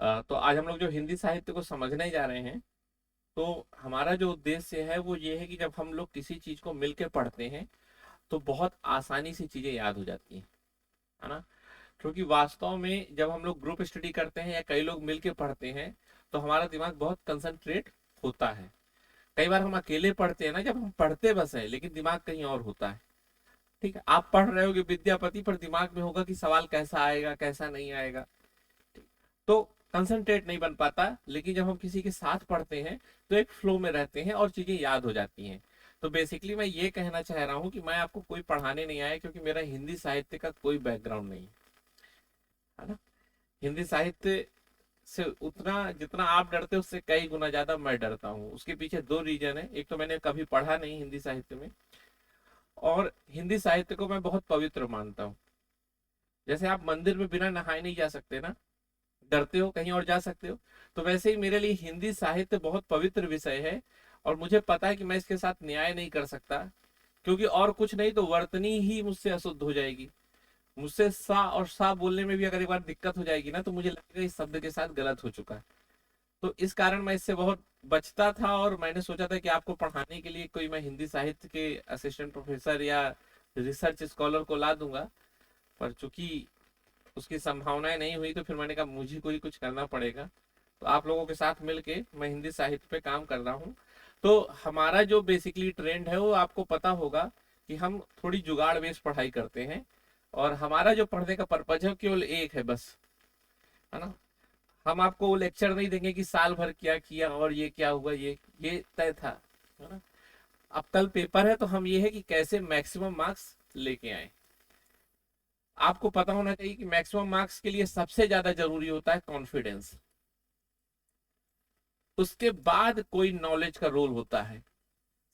तो आज हम लोग जो हिंदी साहित्य को समझने जा रहे हैं, तो हमारा जो उद्देश्य है वो ये है कि जब हम लोग किसी चीज को मिलके पढ़ते हैं तो बहुत आसानी से चीजें याद हो जाती हैं, है ना। क्योंकि वास्तव में जब हम लोग ग्रुप स्टडी करते हैं या कई लोग मिलके पढ़ते हैं तो हमारा दिमाग बहुत कंसंट्रेट होता है। कई बार हम अकेले पढ़ते हैं ना, जब हम पढ़ते बस है लेकिन दिमाग कहीं और होता है। ठीक है, आप पढ़ रहे होगे विद्यापति पर दिमाग में होगा कि सवाल कैसा आएगा कैसा नहीं आएगा। तो कंसंट्रेट नहीं बन पाता। लेकिन जब हम किसी के साथ पढ़ते हैं तो एक फ्लो में रहते हैं और चीजें याद हो जाती हैं। तो बेसिकली मैं ये कहना चाह रहा हूँ कि मैं आपको कोई पढ़ाने नहीं आया, क्योंकि मेरा हिंदी साहित्य का कोई बैकग्राउंड नहीं है ना। हिंदी साहित्य से उतना जितना आप डरते हो उससे कई गुना ज्यादा मैं डरता हूँ। उसके पीछे दो रीजन है। एक तो मैंने कभी पढ़ा नहीं हिंदी साहित्य में, और हिंदी साहित्य को मैं बहुत पवित्र मानता हूँ। जैसे आप मंदिर में बिना नहाए नहीं जा सकते ना, डरते हो कहीं और जा सकते हो, तो वैसे ही मेरे लिए हिंदी साहित्य बहुत पवित्र विषय है। और मुझे पता है कि मैं इसके साथ न्याय नहीं कर सकता, क्योंकि और कुछ नहीं तो वर्तनी ही मुझसे अशुद्ध हो जाएगी। मुझसे सा और सा बोलने में भी अगर एक बार दिक्कत हो जाएगी ना, तो मुझे लगेगा इस शब्द के साथ गलत हो चुका है। तो इस कारण मैं इससे बहुत बचता था, और मैंने सोचा था कि आपको पढ़ाने के लिए कोई मैं हिंदी साहित्य के असिस्टेंट प्रोफेसर या रिसर्च स्कॉलर को ला दूंगा। पर चूंकि उसकी संभावनाएं नहीं हुई, तो फिर मैंने कहा मुझे कोई कुछ करना पड़ेगा। तो आप लोगों के साथ मिलके मैं हिंदी साहित्य पे काम कर रहा हूँ। तो हमारा जो बेसिकली ट्रेंड है वो आपको पता होगा कि हम थोड़ी जुगाड़ बेस्ड पढ़ाई करते हैं। और हमारा जो पढ़ने का पर्पज है केवल एक है बस, है ना। हम आपको वो लेक्चर नहीं देंगे कि साल भर क्या किया और ये क्या हुआ, ये तय था, है ना। अब कल पेपर है तो हम ये है कि कैसे मैक्सिमम मार्क्स लेके आए। आपको पता होना चाहिए कि मैक्सिमम मार्क्स के लिए सबसे ज्यादा जरूरी होता है कॉन्फिडेंस। उसके बाद कोई नॉलेज का रोल होता है।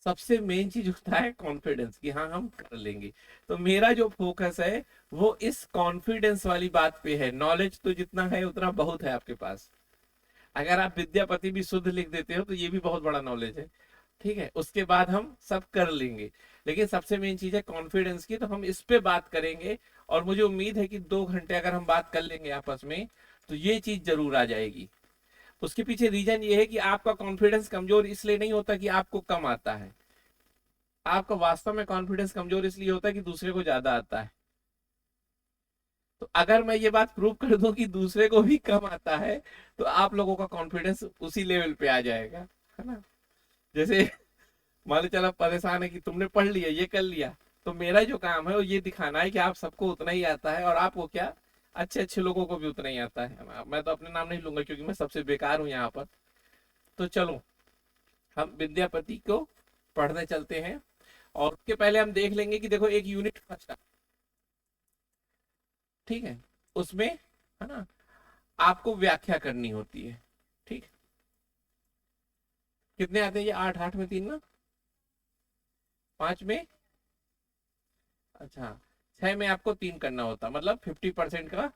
सबसे मेन चीज होता है कॉन्फिडेंस कि हाँ हम कर लेंगे। तो मेरा जो फोकस है वो इस कॉन्फिडेंस वाली बात पे है। नॉलेज तो जितना है उतना बहुत है आपके पास। अगर आप विद्यापति भी शुद्ध लिख देते हो तो ये भी बहुत बड़ा नॉलेज है। ठीक है, उसके बाद हम सब कर लेंगे। लेकिन सबसे मेन चीज है कॉन्फिडेंस की, तो हम इस पे बात करेंगे। और मुझे उम्मीद है कि 2 घंटे अगर हम बात कर लेंगे आपस में तो ये चीज जरूर आ जाएगी। उसके पीछे रीजन ये है कि आपका कॉन्फिडेंस कमजोर इसलिए नहीं होता कि आपको कम आता है। आपका वास्तव में कॉन्फिडेंस कमजोर इसलिए होता है कि दूसरे को ज्यादा आता है। तो अगर मैं ये बात प्रूव कर दूं कि दूसरे को भी कम आता है, तो आप लोगों का कॉन्फिडेंस उसी लेवल पे आ जाएगा, है ना। जैसे मान लो चलो परेशान है कि तुमने पढ़ लिया ये कर लिया, तो मेरा जो काम है वो ये दिखाना है कि आप सबको उतना ही आता है, और आपको क्या, अच्छे अच्छे लोगों को भी उतना ही आता है। मैं तो अपने नाम नहीं लूंगा क्योंकि मैं सबसे बेकार हूं यहाँ पर। तो चलो हम विद्यापति को पढ़ने चलते हैं। और उसके पहले हम देख लेंगे कि देखो एक यूनिट बचा, ठीक है, उसमें, है ना, आपको व्याख्या करनी होती है। ठीक, कितने आते हैं ये, 8 8 में 3 ना, 5 में, अच्छा, 6 में आपको 3 करना होता, मतलब 50% का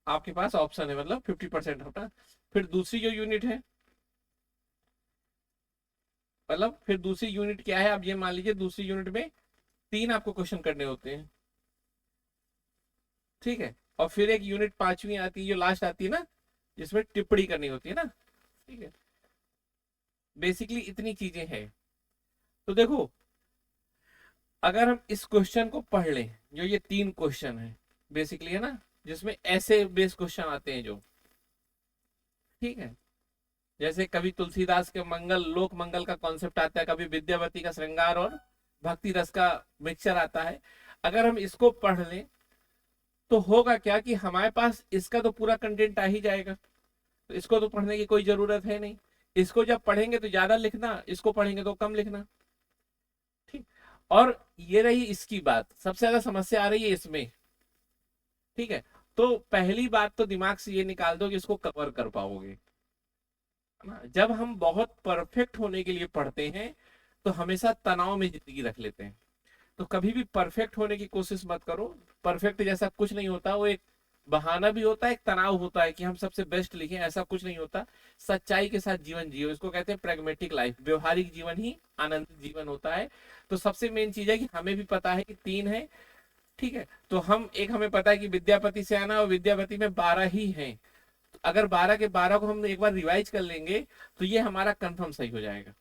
आपके पास ऑप्शन है, मतलब 50% होता। फिर दूसरी जो यूनिट है, मतलब फिर दूसरी यूनिट क्या है, आप ये मान लीजिए दूसरी यूनिट में 3 आपको क्वेश्चन करने होते हैं। ठीक है, और फिर एक यूनिट 5वीं आती है जो लास्ट आती है ना, जिसमें टिप्पणी करनी होती है ना। ठीक है, बेसिकली इतनी चीजें हैं। तो देखो, अगर हम इस क्वेश्चन को पढ़ लें, जो ये 3 क्वेश्चन है बेसिकली, है ना, जिसमें ऐसे बेस क्वेश्चन आते हैं जो, ठीक है, जैसे कभी तुलसीदास के मंगल लोक मंगल का कॉन्सेप्ट आता है, कभी विद्यापति का श्रृंगार और भक्ति रस का मिक्सचर आता है। अगर हम इसको पढ़ लें तो होगा क्या कि हमारे पास इसका तो पूरा कंटेंट आ ही जाएगा। तो इसको तो पढ़ने की कोई जरूरत है नहीं। इसको जब पढ़ेंगे तो ज्यादा लिखना, इसको पढ़ेंगे तो कम लिखना। ठीक, और ये रही इसकी बात, सबसे ज्यादा समस्या आ रही है इसमें। ठीक है, तो पहली बात तो दिमाग से ये निकाल दो कि इसको कवर कर पाओगे, है ना। जब हम बहुत परफेक्ट होने के लिए पढ़ते हैं तो हमेशा तनाव में जिंदगी रख लेते हैं। तो कभी भी परफेक्ट होने की कोशिश मत करो। परफेक्ट जैसा कुछ नहीं होता, वो एक बहाना भी होता है, एक तनाव होता है कि हम सबसे बेस्ट लिखें, ऐसा कुछ नहीं होता। सच्चाई के साथ जीवन जियो, इसको कहते हैं प्रैग्मेटिक लाइफ। व्यवहारिक जीवन ही आनंदित जीवन होता है। तो सबसे मेन चीज है कि हमें भी पता है कि 3 है। ठीक है, तो हम एक, हमें पता है कि विद्यापति से आना और विद्यापति में 12 ही हैं। अगर 12 के 12 को हम एक बार रिवाइज कर लेंगे तो ये हमारा कंफर्म सही हो जाएगा,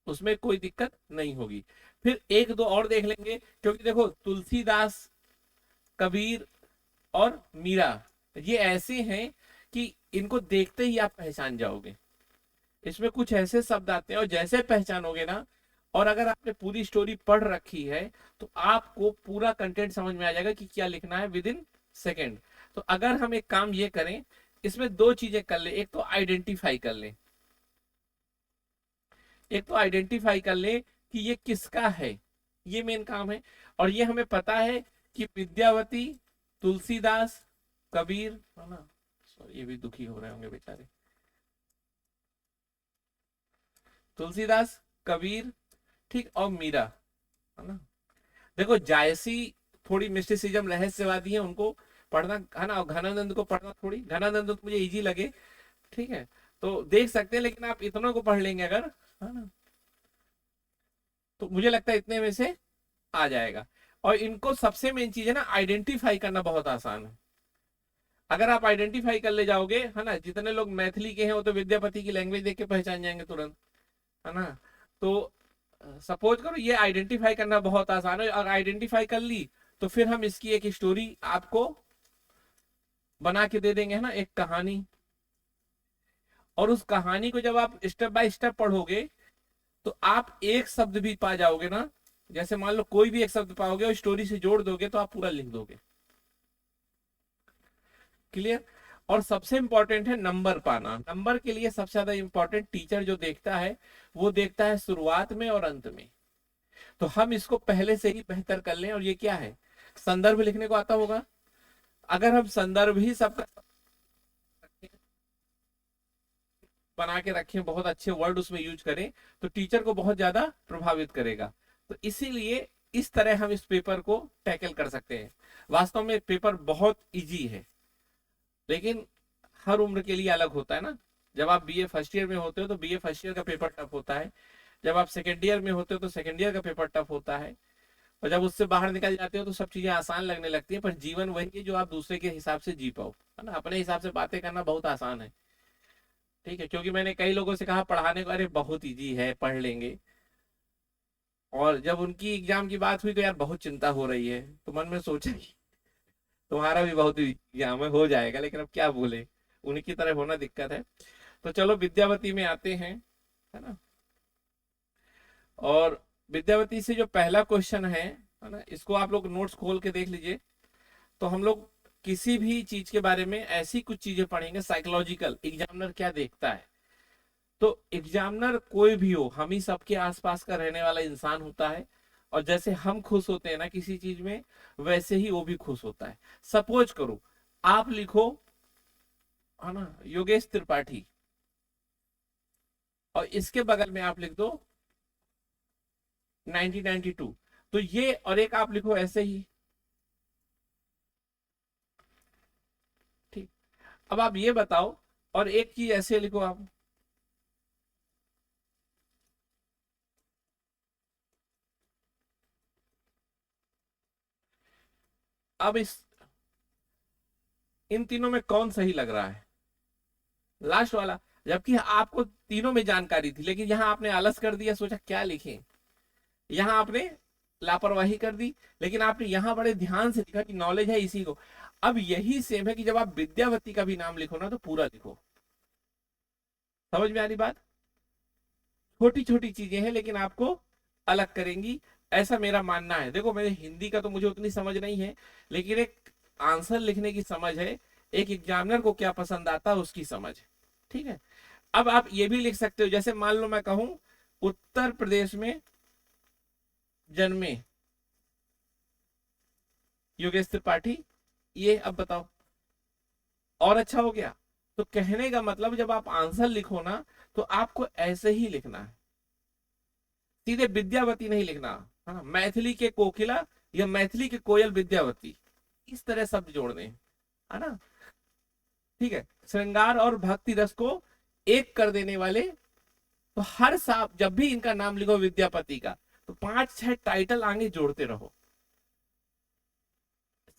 उसमें कोई दिक्कत नहीं होगी। फिर एक दो और देख लेंगे, क्योंकि देखो तुलसीदास, कबीर और मीरा ये ऐसे हैं कि इनको देखते ही आप पहचान जाओगे। इसमें कुछ ऐसे शब्द आते हैं और जैसे पहचानोगे ना, और अगर आपने पूरी स्टोरी पढ़ रखी है तो आपको पूरा कंटेंट समझ में आ जाएगा कि क्या लिखना है विद इन सेकेंड। तो अगर हम एक काम ये करें, इसमें दो चीजें कर ले, एक तो आइडेंटिफाई कर ले, एक तो आइडेंटिफाई कर ले कि ये किसका है, ये मेन काम है। और ये हमें पता है कि विद्यावती, तुलसीदास, कबीर, है ना, सॉरी ये भी दुखी हो रहे होंगे बेचारे, तुलसीदास, कबीर, ठीक, और मीरा, है ना। देखो जायसी थोड़ी मिस्टिसिज्म रहस्यवादी है, उनको पढ़ना है ना, और घनानंद को पढ़ना, थोड़ी घनानंद तो मुझे इजी लगे, ठीक है, तो देख सकते हैं। लेकिन आप इतनों को पढ़ लेंगे अगर, है ना, तो मुझे लगता है इतने में से आ जाएगा। और इनको सबसे मेन चीज है ना, आइडेंटिफाई करना बहुत आसान है। अगर आप आइडेंटिफाई कर ले जाओगे, है ना, जितने लोग मैथिली के हैं वो तो विद्यापति की लैंग्वेज देख के पहचान जाएंगे तुरंत, है ना। तो सपोज करो ये आइडेंटिफाई करना बहुत आसान है, और आइडेंटिफाई कर ली तो फिर हम इसकी एक स्टोरी आपको बना के दे देंगे, है ना, एक कहानी। और उस कहानी को जब आप स्टेप बाय स्टेप पढ़ोगे तो आप एक शब्द भी पा जाओगे ना, जैसे मान लो कोई भी एक शब्द पाओगे और स्टोरी से जोड़ दोगे तो आप पूरा लिख दोगे। क्लियर। और सबसे इंपॉर्टेंट है नंबर पाना। नंबर के लिए सबसे ज्यादा इंपॉर्टेंट टीचर जो देखता है वो देखता है शुरुआत में और अंत में। तो हम इसको पहले से ही बेहतर कर लें। और ये क्या है, संदर्भ लिखने को आता होगा। अगर हम संदर्भ ही सबका बना के रखें, बहुत अच्छे वर्ड उसमें यूज करें, तो टीचर को बहुत ज्यादा प्रभावित करेगा। तो इसीलिए इस तरह हम इस पेपर को टैकल कर सकते हैं। वास्तव में पेपर बहुत इजी है, लेकिन हर उम्र के लिए अलग होता है ना। जब आप बीए फर्स्ट ईयर में होते हो तो बीए फर्स्ट ईयर का पेपर टफ होता है, जब आप सेकेंड ईयर में होते हो तो सेकेंड ईयर का पेपर टफ होता है, और जब उससे बाहर निकल जाते हो तो सब चीजें आसान लगने लगती है। पर जीवन वही है जो आप दूसरे के हिसाब से जी पाओ, है ना। अपने हिसाब से बातें करना बहुत आसान है, ठीक है, क्योंकि मैंने कई लोगों से कहा पढ़ाने को, अरे बहुत इजी है पढ़ लेंगे, और जब उनकी एग्जाम की बात हुई तो यार बहुत चिंता हो रही है, तो मन में सोचा कि तुम्हारा भी बहुत एग्जाम है, हो जाएगा, लेकिन अब क्या बोले, उनकी तरह होना दिक्कत है। तो चलो विद्यावती में आते हैं, है ना। और विद्यावती से जो पहला क्वेश्चन है ना, इसको आप लोग नोट्स खोल के देख लीजिए। तो हम लोग किसी भी चीज के बारे में ऐसी कुछ चीजें पढ़ेंगे, साइकोलॉजिकल एग्जामिनर क्या देखता है। तो एग्जामिनर कोई भी हो, हम ही सबके आसपास का रहने वाला इंसान होता है, और जैसे हम खुश होते हैं ना किसी चीज में, वैसे ही वो भी खुश होता है। सपोज करो आप लिखो, है ना, योगेश त्रिपाठी, और इसके बगल में आप लिख दो 1992, तो ये, और एक आप लिखो ऐसे ही, ठीक। अब आप ये बताओ, और एक चीज ऐसे लिखो आप, अब इस इन तीनों में कौन सही लग रहा है, लास्ट वाला। जबकि आपको तीनों में जानकारी थी, लेकिन यहां आपने आलस कर दिया, सोचा क्या लिखें, यहां आपने लापरवाही कर दी। लेकिन आपने यहां बड़े ध्यान से लिखा कि नॉलेज है इसी को। अब यही सेम है कि जब आप विद्यावती का भी नाम लिखो ना तो पूरा लिखो। समझ में आ रही बात। छोटी छोटी चीजें हैं लेकिन आपको अलग करेंगी, ऐसा मेरा मानना है। देखो मेरे हिंदी का तो मुझे उतनी समझ नहीं है, लेकिन एक आंसर लिखने की समझ है, एक एग्जामिनर को क्या पसंद आता है उसकी समझ, ठीक है। अब आप ये भी लिख सकते हो, जैसे मान लो मैं कहूं उत्तर प्रदेश में जन्मे योगेश त्रिपाठी, ये अब बताओ, और अच्छा हो गया। तो कहने का मतलब जब आप आंसर लिखो ना तो आपको ऐसे ही लिखना है, सीधे विद्यावती नहीं लिखना, है ना, मैथिली के कोकिला या मैथिली के कोयल विद्यावती, इस तरह शब्द जोड़ने हैं, है ना, ठीक है। श्रृंगार और भक्ति रस को एक कर देने वाले, तो हर साहब जब भी इनका नाम लिखो विद्यापति का, तो 5-6 टाइटल आगे जोड़ते रहो।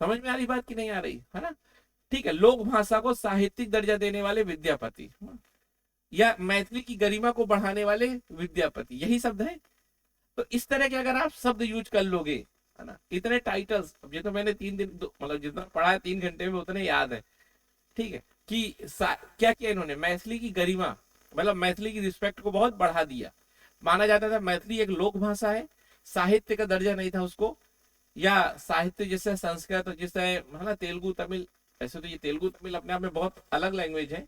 समझ में आ रही बात कि नहीं आ रही, है ना, ठीक है, लोक भाषा को साहित्यिक दर्जा देने वाले विद्यापति, या मैथिली की गरिमा को बढ़ाने वाले विद्यापति, यही शब्द है। तो इस तरह के अगर आप शब्द यूज कर लोगे, है ना, इतने टाइटल्स, अब ये तो मैंने 3 दिन मतलब जितना पढ़ा है 3 घंटे में उतने याद है, ठीक है, कि क्या किया इन्होंने, मैथिली की गरिमा मतलब मैथिली की रिस्पेक्ट को बहुत बढ़ा दिया। माना जाता था मैथिली एक लोक भाषा है, साहित्य का दर्जा नहीं था उसको, या साहित्य जैसे संस्कृत जैसे है ना, तेलुगु तमिल, ऐसे तो ये तेलुगु तमिल अपने आप में बहुत अलग लैंग्वेज है,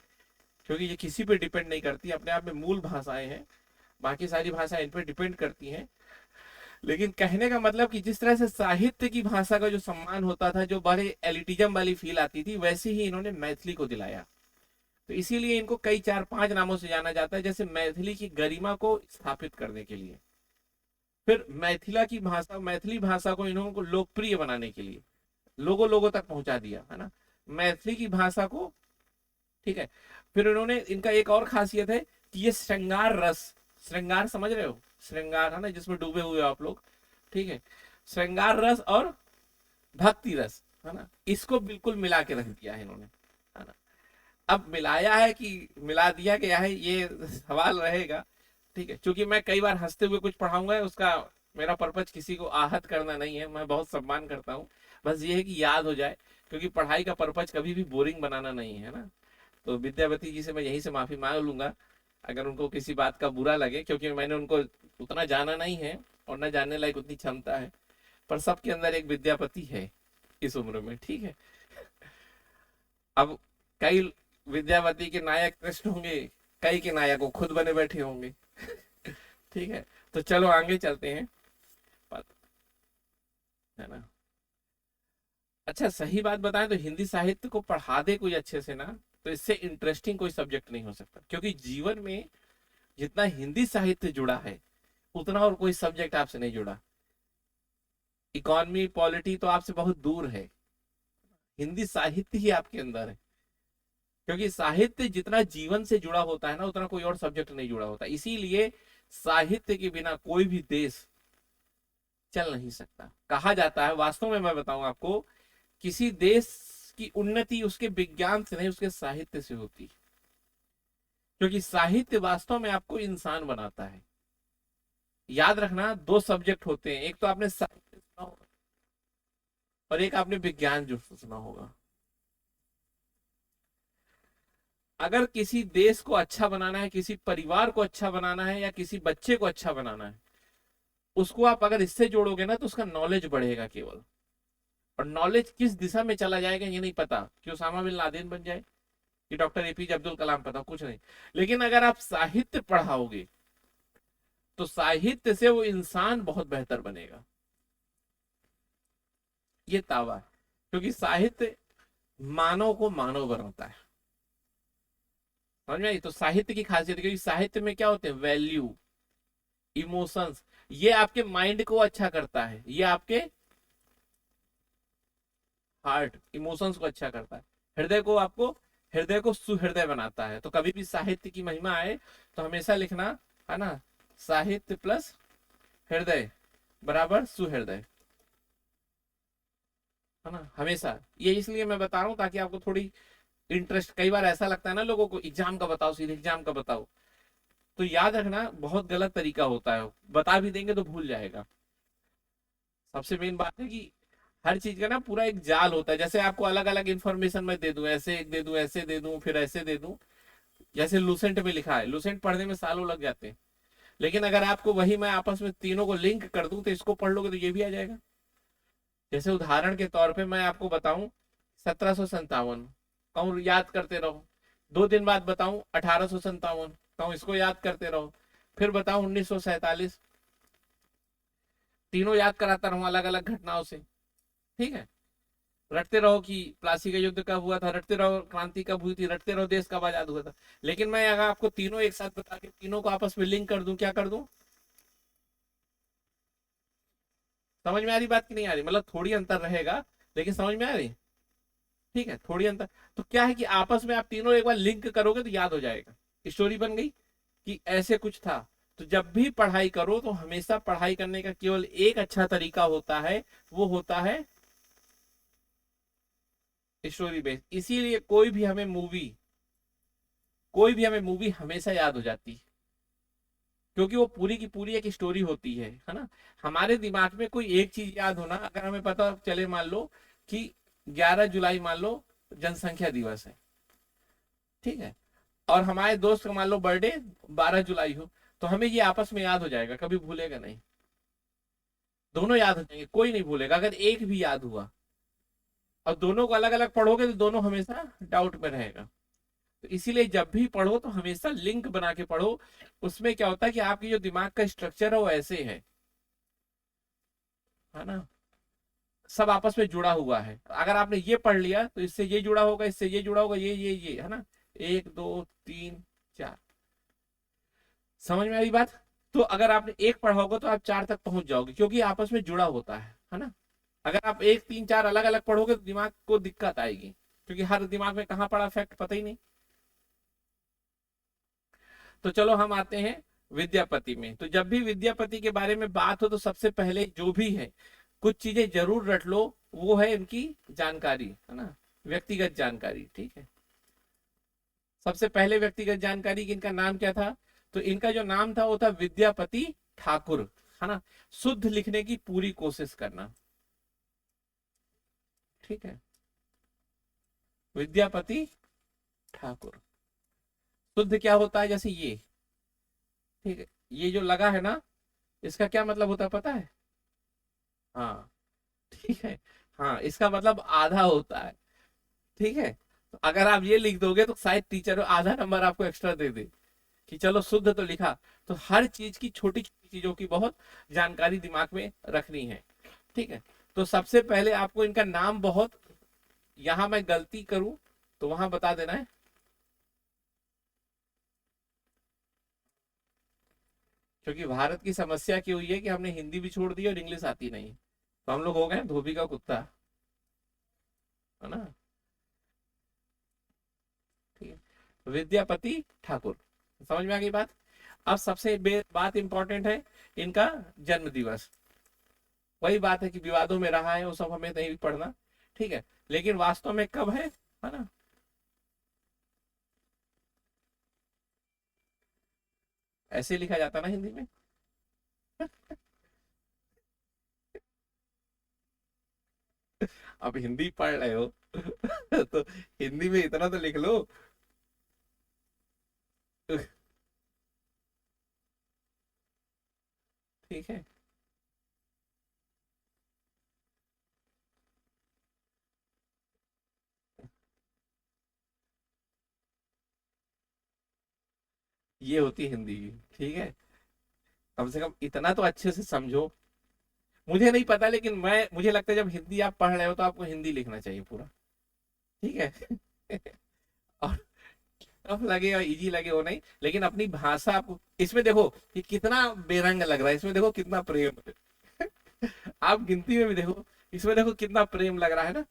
क्योंकि ये किसी पे डिपेंड नहीं करती, अपने आप में मूल भाषाएं हैं, बाकी सारी भाषाएं इन पे डिपेंड करती हैं। लेकिन कहने का मतलब कि जिस तरह से साहित्य की भाषा का जो सम्मान होता था, जो बड़े एलिटिज्म वाली फील आती थी, वैसे ही इन्होंने मैथिली को दिलाया। तो इसीलिए इनको कई 4-5 नामों से जाना जाता है, जैसे मैथिली की गरिमा को स्थापित करने के लिए, फिर मैथिली भाषा को इन्होंने को लोकप्रिय बनाने के लिए लोगों लोगों तक पहुंचा दिया, है ना, मैथिली की भाषा को, ठीक है। फिर इन्होंने, इनका एक और खासियत है कि ये श्रृंगार रस, श्रृंगार समझ रहे हो, श्रृंगार है ना जिसमें डूबे हुए हो आप लोग, ठीक है, श्रृंगार रस और भक्ति रस, है ना, इसको बिल्कुल मिला के रख दिया है इन्होंने, है ना। अब मिलाया है कि मिला दिया गया है, ये सवाल रहेगा, ठीक है, क्योंकि मैं कई बार हंसते हुए कुछ पढ़ाऊंगा, उसका मेरा पर्पज किसी को आहत करना नहीं है, मैं बहुत सम्मान करता हूँ, बस ये है कि याद हो जाए, क्योंकि पढ़ाई का पर्पज कभी भी बोरिंग बनाना नहीं है ना। तो विद्यापति जी से मैं यहीं से माफी मांग लूंगा अगर उनको किसी बात का बुरा लगे, क्योंकि मैंने उनको उतना जाना नहीं है और न जानने लायक उतनी क्षमता है, पर सबके अंदर एक विद्यापति है इस उम्र में, ठीक है। अब कई विद्यापति के नायक कृष्ण होंगे, कई के नायक वो खुद बने बैठे होंगे ठीक है, तो चलो आगे चलते हैं, है ना। अच्छा, सही बात बताएं तो हिंदी साहित्य को पढ़ा दे कोई अच्छे से ना, तो इससे इंटरेस्टिंग कोई सब्जेक्ट नहीं हो सकता, क्योंकि जीवन में जितना हिंदी साहित्य जुड़ा है उतना और कोई सब्जेक्ट आपसे नहीं जुड़ा। इकोनॉमी पॉलिटी तो आपसे बहुत दूर है, हिंदी साहित्य ही आपके अंदर है, क्योंकि साहित्य जितना जीवन से जुड़ा होता है ना, उतना कोई और सब्जेक्ट नहीं जुड़ा होता। इसीलिए साहित्य के बिना कोई भी देश चल नहीं सकता। कहा जाता है, वास्तव में मैं बताऊं आपको, किसी देश की उन्नति उसके विज्ञान से नहीं, उसके साहित्य से होती है, क्योंकि साहित्य वास्तव में आपको इंसान बनाता है। याद रखना, 2 सब्जेक्ट होते हैं, एक तो आपने साहित्य सुना होगा और एक आपने विज्ञान जो सुना होगा। अगर किसी देश को अच्छा बनाना है, किसी परिवार को अच्छा बनाना है, या किसी बच्चे को अच्छा बनाना है, उसको आप अगर इससे जोड़ोगे ना, तो उसका नॉलेज बढ़ेगा केवल। और नॉलेज किस दिशा में चला जाएगा ये नहीं पता, कि उसामा बिन लादेन बन जाए, कि डॉक्टर एपीजे अब्दुल कलाम, पता कुछ नहीं। लेकिन अगर आप साहित्य पढ़ाओगे तो साहित्य से वो इंसान बहुत बेहतर बनेगा, ये दावा है। क्योंकि साहित्य मानव को मानव बनाता है, समझ में आई। तो साहित्य की खासियत, क्योंकि साहित्य में क्या होते हैं, वैल्यू, इमोशंस, ये आपके माइंड को अच्छा करता है, ये आपके हार्ट इमोशंस को अच्छा करता है, हृदय को, आपको हृदय को सुहृदय बनाता है। तो कभी भी साहित्य की महिमा आए तो हमेशा लिखना, है ना, साहित्य प्लस हृदय बराबर सुहृदय, है ना, हमेशा। ये इसलिए मैं बता रहा हूँ ताकि आपको थोड़ी इंटरेस्ट, कई बार ऐसा लगता है ना लोगों को, एग्जाम का बताओ, सीधे एग्जाम का बताओ, तो याद रखना बहुत गलत तरीका होता है, बता भी देंगे तो भूल जाएगा। सबसे मेन बात है कि हर चीज का ना पूरा एक जाल होता है, जैसे आपको अलग अलग इन्फॉर्मेशन मैं दे दूं, ऐसे एक दे दूं, ऐसे दे दूं, फिर ऐसे दे दूं, जैसे लूसेंट में लिखा है, लूसेंट पढ़ने में सालों लग जाते हैं, लेकिन अगर आपको वही मैं आपस में तीनों को लिंक कर दूं तो इसको पढ़ लोगे तो ये भी आ जाएगा। जैसे उदाहरण के तौर पे मैं आपको बताऊं 1757, कहूँ याद करते रहो, 2 दिन बाद बताऊं 1857, कहूँ इसको याद करते रहो, फिर बताऊं 1947, तीनों याद कराता रहूं अलग अलग घटनाओं से, ठीक है। रटते रहो कि प्लासी का युद्ध कब हुआ था, रटते रहो क्रांति कब हुई थी, रटते रहो देश कब आजाद हुआ था। लेकिन मैं अगर आपको तीनों एक साथ बता के तीनों को आपस में लिंक कर दूं, क्या कर दूं, समझ में आ रही बात की नहीं आ रही, मतलब थोड़ी अंतर रहेगा लेकिन समझ में आ रही, ठीक है, थोड़ी अंतर। तो क्या है कि आपस में आप तीनों एक बार लिंक करोगे तो याद हो जाएगा, स्टोरी बन गई कि ऐसे कुछ था। तो जब भी पढ़ाई करो तो हमेशा पढ़ाई करने का केवल एक अच्छा तरीका होता है, वो होता है स्टोरी बेस्ड, इसीलिए कोई भी हमें मूवी हमेशा याद हो जाती है, क्योंकि वो पूरी की पूरी एक स्टोरी होती है ना। हमारे दिमाग में कोई एक चीज याद होना, अगर हमें पता चले, मान लो कि 11 जुलाई मान लो जनसंख्या दिवस है, ठीक है, और हमारे दोस्त का मान लो बर्थडे 12 जुलाई हो, तो हमें ये आपस में याद हो जाएगा, कभी भूलेगा नहीं। दोनों याद हो जाएंगे, कोई नहीं भूलेगा अगर एक भी याद हुआ। और दोनों को अलग अलग पढ़ोगे तो दोनों हमेशा डाउट में रहेगा। तो इसीलिए जब भी पढ़ो तो हमेशा लिंक बना के पढ़ो। उसमें क्या होता है कि आपकी जो दिमाग का स्ट्रक्चर है वो ऐसे है ना, सब आपस में जुड़ा हुआ है। अगर आपने ये पढ़ लिया तो इससे ये जुड़ा होगा, इससे ये जुड़ा होगा, ये है ना, एक दो तीन चार। समझ में आई बात? तो अगर आपने एक पढ़ा होगा तो आप चार तक पहुंच जाओगे, क्योंकि आपस में जुड़ा होता है ना। अगर आप एक तीन चार अलग अलग पढ़ोगे तो दिमाग को दिक्कत आएगी, क्योंकि हर दिमाग में कहाँ पड़ा फैक्ट पता ही नहीं। तो चलो हम आते हैं विद्यापति में। तो जब भी विद्यापति के बारे में बात हो तो सबसे पहले जो भी है कुछ चीजें जरूर रट लो, वो है इनकी जानकारी, है ना, व्यक्तिगत जानकारी, ठीक है। सबसे पहले व्यक्तिगत जानकारी कि इनका नाम क्या था। तो इनका जो नाम था वो था विद्यापति ठाकुर, है ना। शुद्ध लिखने की पूरी कोशिश करना, ठीक है, विद्यापति ठाकुर। शुद्ध क्या होता है, जैसे ये, ठीक है, ये जो लगा है ना, इसका क्या मतलब होता है पता है? हाँ, ठीक है, हाँ, इसका मतलब आधा होता है, ठीक है। तो अगर आप ये लिख दोगे तो शायद टीचर आधा नंबर आपको एक्स्ट्रा दे दे, कि चलो शुद्ध तो लिखा। तो हर चीज की, छोटी छोटी चीजों की बहुत जानकारी दिमाग में रखनी है, ठीक है। तो सबसे पहले आपको इनका नाम बहुत, यहां मैं गलती करूं तो वहां बता देना है। क्योंकि भारत की समस्या क्या हुई है कि हमने हिंदी भी छोड़ दी और इंग्लिश आती नहीं, तो हम लोग हो गए धोबी का कुत्ता, है ना। ठीक है, विद्यापति ठाकुर, समझ में आ गई बात। अब सबसे बात इंपॉर्टेंट है इनका जन्म दिवस। वही बात है कि विवादों में रहा है, वो सब हमें नहीं पढ़ना, ठीक है, लेकिन वास्तव में कब है ना। ऐसे लिखा जाता ना हिंदी में। अब हिंदी पढ़ रहे हो तो हिंदी में इतना तो लिख लो। ठीक है, ये होती हिंदी की, ठीक है। कम से कम इतना तो अच्छे से समझो। मुझे नहीं पता, लेकिन मुझे लगता है जब हिंदी आप पढ़ रहे हो तो आपको हिंदी लिखना चाहिए पूरा, ठीक है। और टफ लगे और इजी लगे वो नहीं, लेकिन अपनी भाषा आपको इसमें देखो कि कितना बेरंग लग रहा है, इसमें देखो कितना प्रेम है। आप गिनती में भी देखो, इसमें देखो कितना प्रेम लग रहा है ना।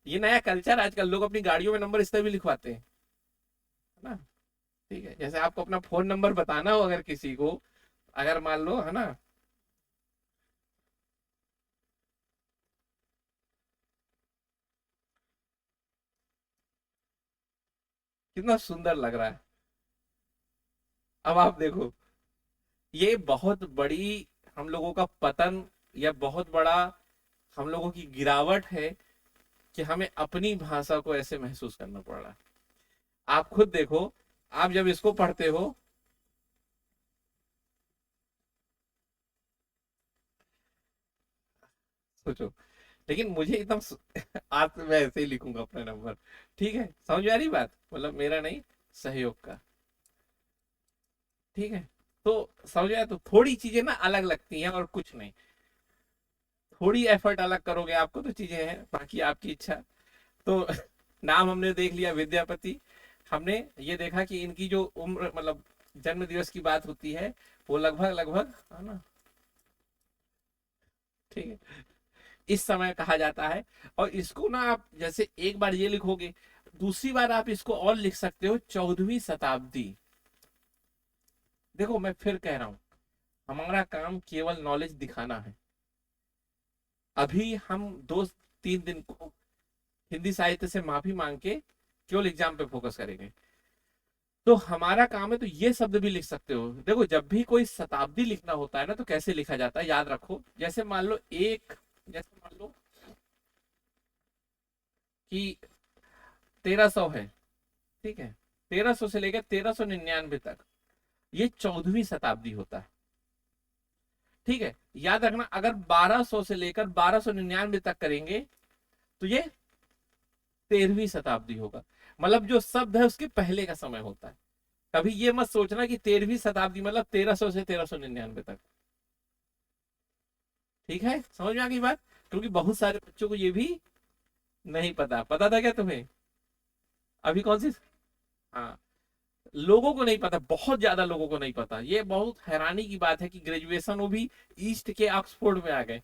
ये नया कल्चर, आजकल लोग अपनी गाड़ियों में नंबर इस तरह भी लिखवाते हैं, है ना। ठीक है, जैसे आपको अपना फोन नंबर बताना हो अगर किसी को, अगर मान लो, है ना, कितना सुंदर लग रहा है। अब आप देखो, ये बहुत बड़ी हम लोगों का पतन, या बहुत बड़ा हम लोगों की गिरावट है कि हमें अपनी भाषा को ऐसे महसूस करना पड़ रहा है। आप खुद देखो, आप जब इसको पढ़ते हो, सोचो, लेकिन मुझे एकदम आज से मैं ऐसे ही लिखूंगा अपना नंबर, ठीक है, समझ में आ रही बात, मतलब मेरा नहीं, सहयोग का, ठीक है। तो समझ में आया, तो थोड़ी चीजें ना अलग लगती हैं और कुछ नहीं, थोड़ी एफर्ट अलग करोगे आपको तो चीजें हैं, बाकी आपकी इच्छा। तो नाम हमने देख लिया विद्यापति। हमने ये देखा कि इनकी जो उम्र, मतलब जन्म दिवस की बात होती है, वो लगभग लगभग, है ना, ठीक है, इस समय कहा जाता है। और इसको ना आप जैसे एक बार ये लिखोगे, दूसरी बार आप इसको और लिख सकते हो 14वीं शताब्दी। देखो मैं फिर कह रहा हूं, हमारा काम केवल नॉलेज दिखाना है। अभी हम दो तीन दिन को हिंदी साहित्य से माफी मांग के केवल एग्जाम पे फोकस करेंगे। तो हमारा काम है, तो ये शब्द भी लिख सकते हो। देखो जब भी कोई शताब्दी लिखना होता है ना, तो कैसे लिखा जाता है याद रखो। जैसे मान लो एक, जैसे मान लो कि 1300 है, ठीक है, 1300 से लेकर 1399 तक, ये 14वीं शताब्दी होता है। ठीक है, याद रखना अगर 1200 से लेकर 1299 तक करेंगे तो ये 13वीं शताब्दी होगा। मतलब जो शब्द है उसके पहले का समय होता है। कभी ये मत सोचना कि 13वीं शताब्दी मतलब 1300 से 1399 तक। ठीक है, समझ में आ गई बात? क्योंकि बहुत सारे बच्चों को ये भी नहीं पता। पता था क्या तुम्हें? अभी कौन सी? हाँ, लोगों को नहीं पता, बहुत ज्यादा लोगों को नहीं पता। ये बहुत हैरानी की बात है कि ग्रेजुएशन वो भी ईस्ट के ऑक्सफोर्ड में आ गए।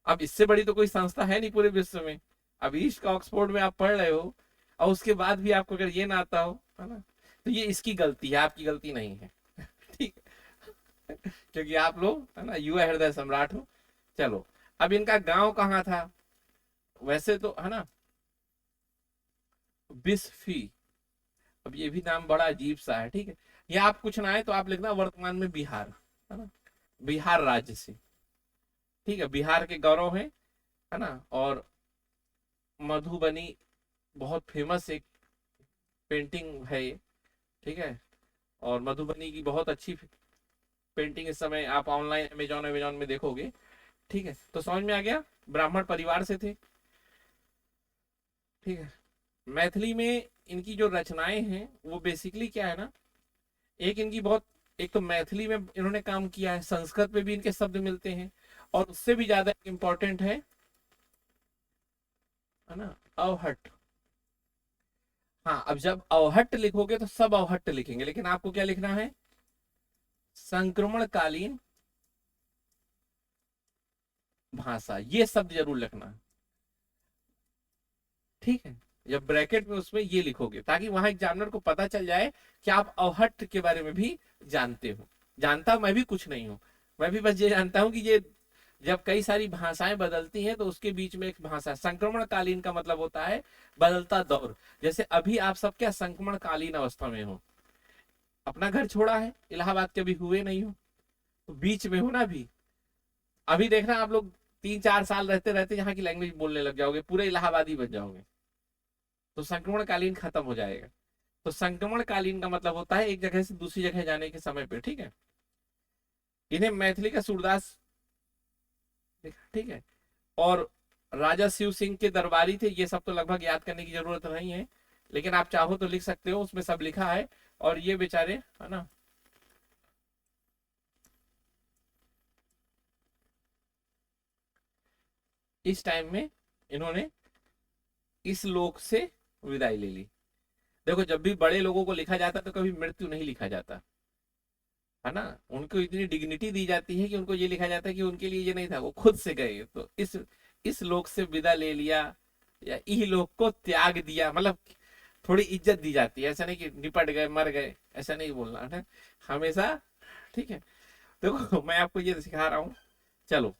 अब इससे बड़ी तो कोई संस्था है नहीं पूरे विश्व में। अब ईस्ट का ऑक्सफोर्ड में आप पढ़ रहे हो और उसके बाद भी आपको अगर ये ना आता हो, है ना, तो ये इसकी गलती है, आपकी गलती नहीं है। ठीक है, क्योंकि आप लोग है ना युवा हृदय सम्राट हो। चलो, अब इनका गांव कहाँ था? वैसे तो है ना बिस्फी। अब ये भी नाम बड़ा अजीब सा है। ठीक है, ये आप कुछ ना है तो आप लिखना वर्तमान में बिहार, है ना, बिहार राज्य से। ठीक है, बिहार के गौरव है ना। और मधुबनी बहुत फेमस एक पेंटिंग है ये। ठीक है, और मधुबनी की बहुत अच्छी पेंटिंग इस समय आप ऑनलाइन अमेजोन अमेजोन में देखोगे। ठीक है, तो समझ में आ गया, ब्राह्मण परिवार से थे। ठीक है, मैथिली में इनकी जो रचनाएं हैं वो बेसिकली क्या है ना, एक इनकी बहुत, एक तो मैथिली में इन्होंने काम किया है, संस्कृत में भी इनके शब्द मिलते हैं, और उससे भी ज्यादा इंपॉर्टेंट है ना, अवहट्ट। हाँ, अब जब अवहट्ट लिखोगे तो सब अवहट्ट लिखेंगे, लेकिन आपको क्या लिखना है? संक्रमणकालीन भाषा, ये शब्द जरूर लिखना। ठीक है, जब ब्रैकेट में उसमें ये लिखोगे ताकि वहां एग्जामिनर को पता चल जाए कि आप अवहट्ट के बारे में भी जानते हो। जानता मैं भी कुछ नहीं हूँ, मैं भी बस ये जानता हूँ कि ये जब कई सारी भाषाएं बदलती हैं तो उसके बीच में एक भाषा, संक्रमणकालीन का मतलब होता है बदलता दौर। जैसे अभी आप सब क्या संक्रमणकालीन अवस्था में हो, अपना घर छोड़ा है, इलाहाबाद के भी हुए नहीं हो, तो बीच में हो ना अभी। अभी देखना आप लोग 3-4 साल रहते रहते यहाँ की लैंग्वेज बोलने लग जाओगे, पूरे इलाहाबादी बन जाओगे, तो संक्रमणकालीन खत्म हो जाएगा। तो संक्रमणकालीन का मतलब होता है एक जगह से दूसरी जगह जाने के समय पे। ठीक है, इन्हें मैथिली का सूरदास लिखा। ठीक है, और राजा शिव सिंह के दरबारी थे, ये सब तो लगभग याद करने की जरूरत नहीं है, लेकिन आप चाहो तो लिख सकते हो, उसमें सब लिखा है। और ये बेचारे है ना इस टाइम में इन्होंने इस लोक से विदाई ले ली। देखो जब भी बड़े लोगों को लिखा जाता तो कभी मृत्यु नहीं लिखा जाता, है ना। उनको इतनी डिग्निटी दी जाती है कि उनको ये लिखा जाता है कि उनके लिए ये नहीं था, वो खुद से गए, तो इस लोक से विदा ले लिया या इहलोक को त्याग दिया, मतलब थोड़ी इज्जत दी जाती है। ऐसा नहीं कि निपट गए मर गए, ऐसा नहीं बोलना है हमेशा। ठीक है, देखो मैं आपको ये सिखा रहा हूँ। चलो,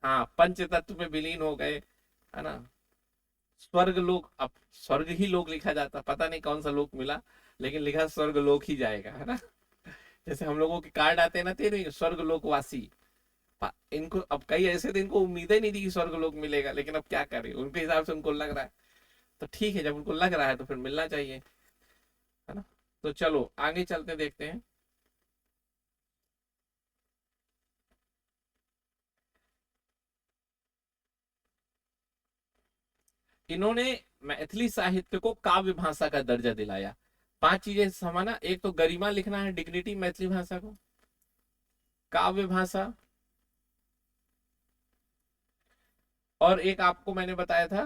हाँ, पंच तत्व में विलीन हो गए, है ना। स्वर्ग लोक, अब स्वर्ग ही लोक लिखा जाता, पता नहीं कौन सा लोक मिला, लेकिन लिखा स्वर्ग लोक ही जाएगा, है ना। जैसे हम लोगों के कार्ड आते हैं ना, तेरे स्वर्ग लोकवासी। इनको अब कई ऐसे थे, इनको उम्मीदें नहीं थी कि स्वर्ग लोक मिलेगा, लेकिन अब क्या करें, उनके हिसाब से उनको लग रहा है। तो ठीक है, जब उनको लग रहा है तो फिर मिलना चाहिए, है ना। तो चलो आगे चलते देखते हैं। इन्होंने मैथिली साहित्य को काव्य भाषा का दर्जा दिलाया। 5 चीजें समाना, एक तो गरिमा लिखना है, डिग्निटी मैथिली भाषा को, काव्य भाषा, और एक आपको मैंने बताया था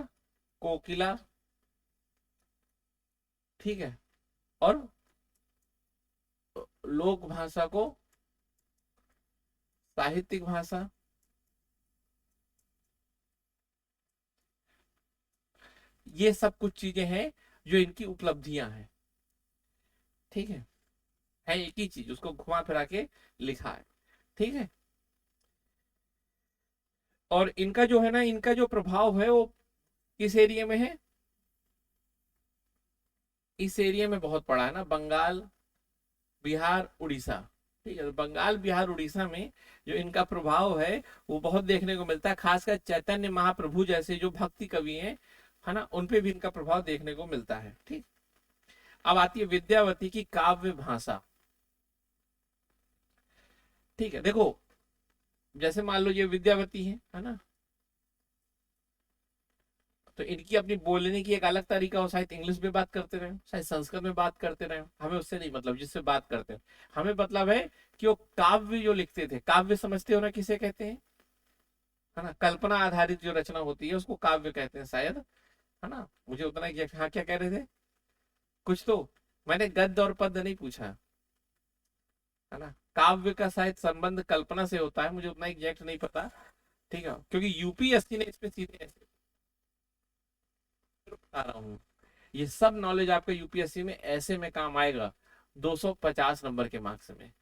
कोकिला। ठीक है, और लोक भाषा को साहित्यिक भाषा। ये सब कुछ चीजें हैं जो इनकी उपलब्धियां हैं। ठीक है एक ही चीज, उसको घुमा फिरा के लिखा है। ठीक है, और इनका जो है ना, इनका जो प्रभाव है वो किस एरिया में है, इस एरिया में बहुत पड़ा है ना, बंगाल, बिहार, उड़ीसा। ठीक है, तो बंगाल, बिहार, उड़ीसा में जो इनका प्रभाव है वो बहुत देखने को मिलता है, खासकर चैतन्य महाप्रभु जैसे जो भक्ति कवि हैं, है ना, उन पे भी इनका प्रभाव देखने को मिलता है। ठीक। अब आती है विद्यावती की काव्य भाषा। ठीक है, देखो, जैसे मान लो ये विद्यावती है ना, तो इनकी अपनी बोलने की एक अलग तरीका हो, शायद इंग्लिश में बात करते रहे, शायद संस्कृत में बात करते रहे, हमें उससे नहीं मतलब, जिससे बात करते हैं हमें मतलब है कि वो काव्य जो लिखते थे, काव्य समझते हो ना किसे कहते हैं, है ना, कल्पना आधारित जो रचना होती है उसको काव्य कहते हैं शायद, है ना, मुझे उतना हाँ, क्या कह रहे थे कुछ तो, मैंने गद्य और पद्य नहीं पूछा, है ना, काव्य का शायद संबंध कल्पना से होता है, मुझे उतना एग्जैक्ट नहीं पता। ठीक है, क्योंकि यूपीएससी ने इसमें सीधे ऐसे बता रहा हूँ, ये सब नॉलेज आपका यूपीएससी में ऐसे में काम आएगा 250 नंबर के मार्क्स में।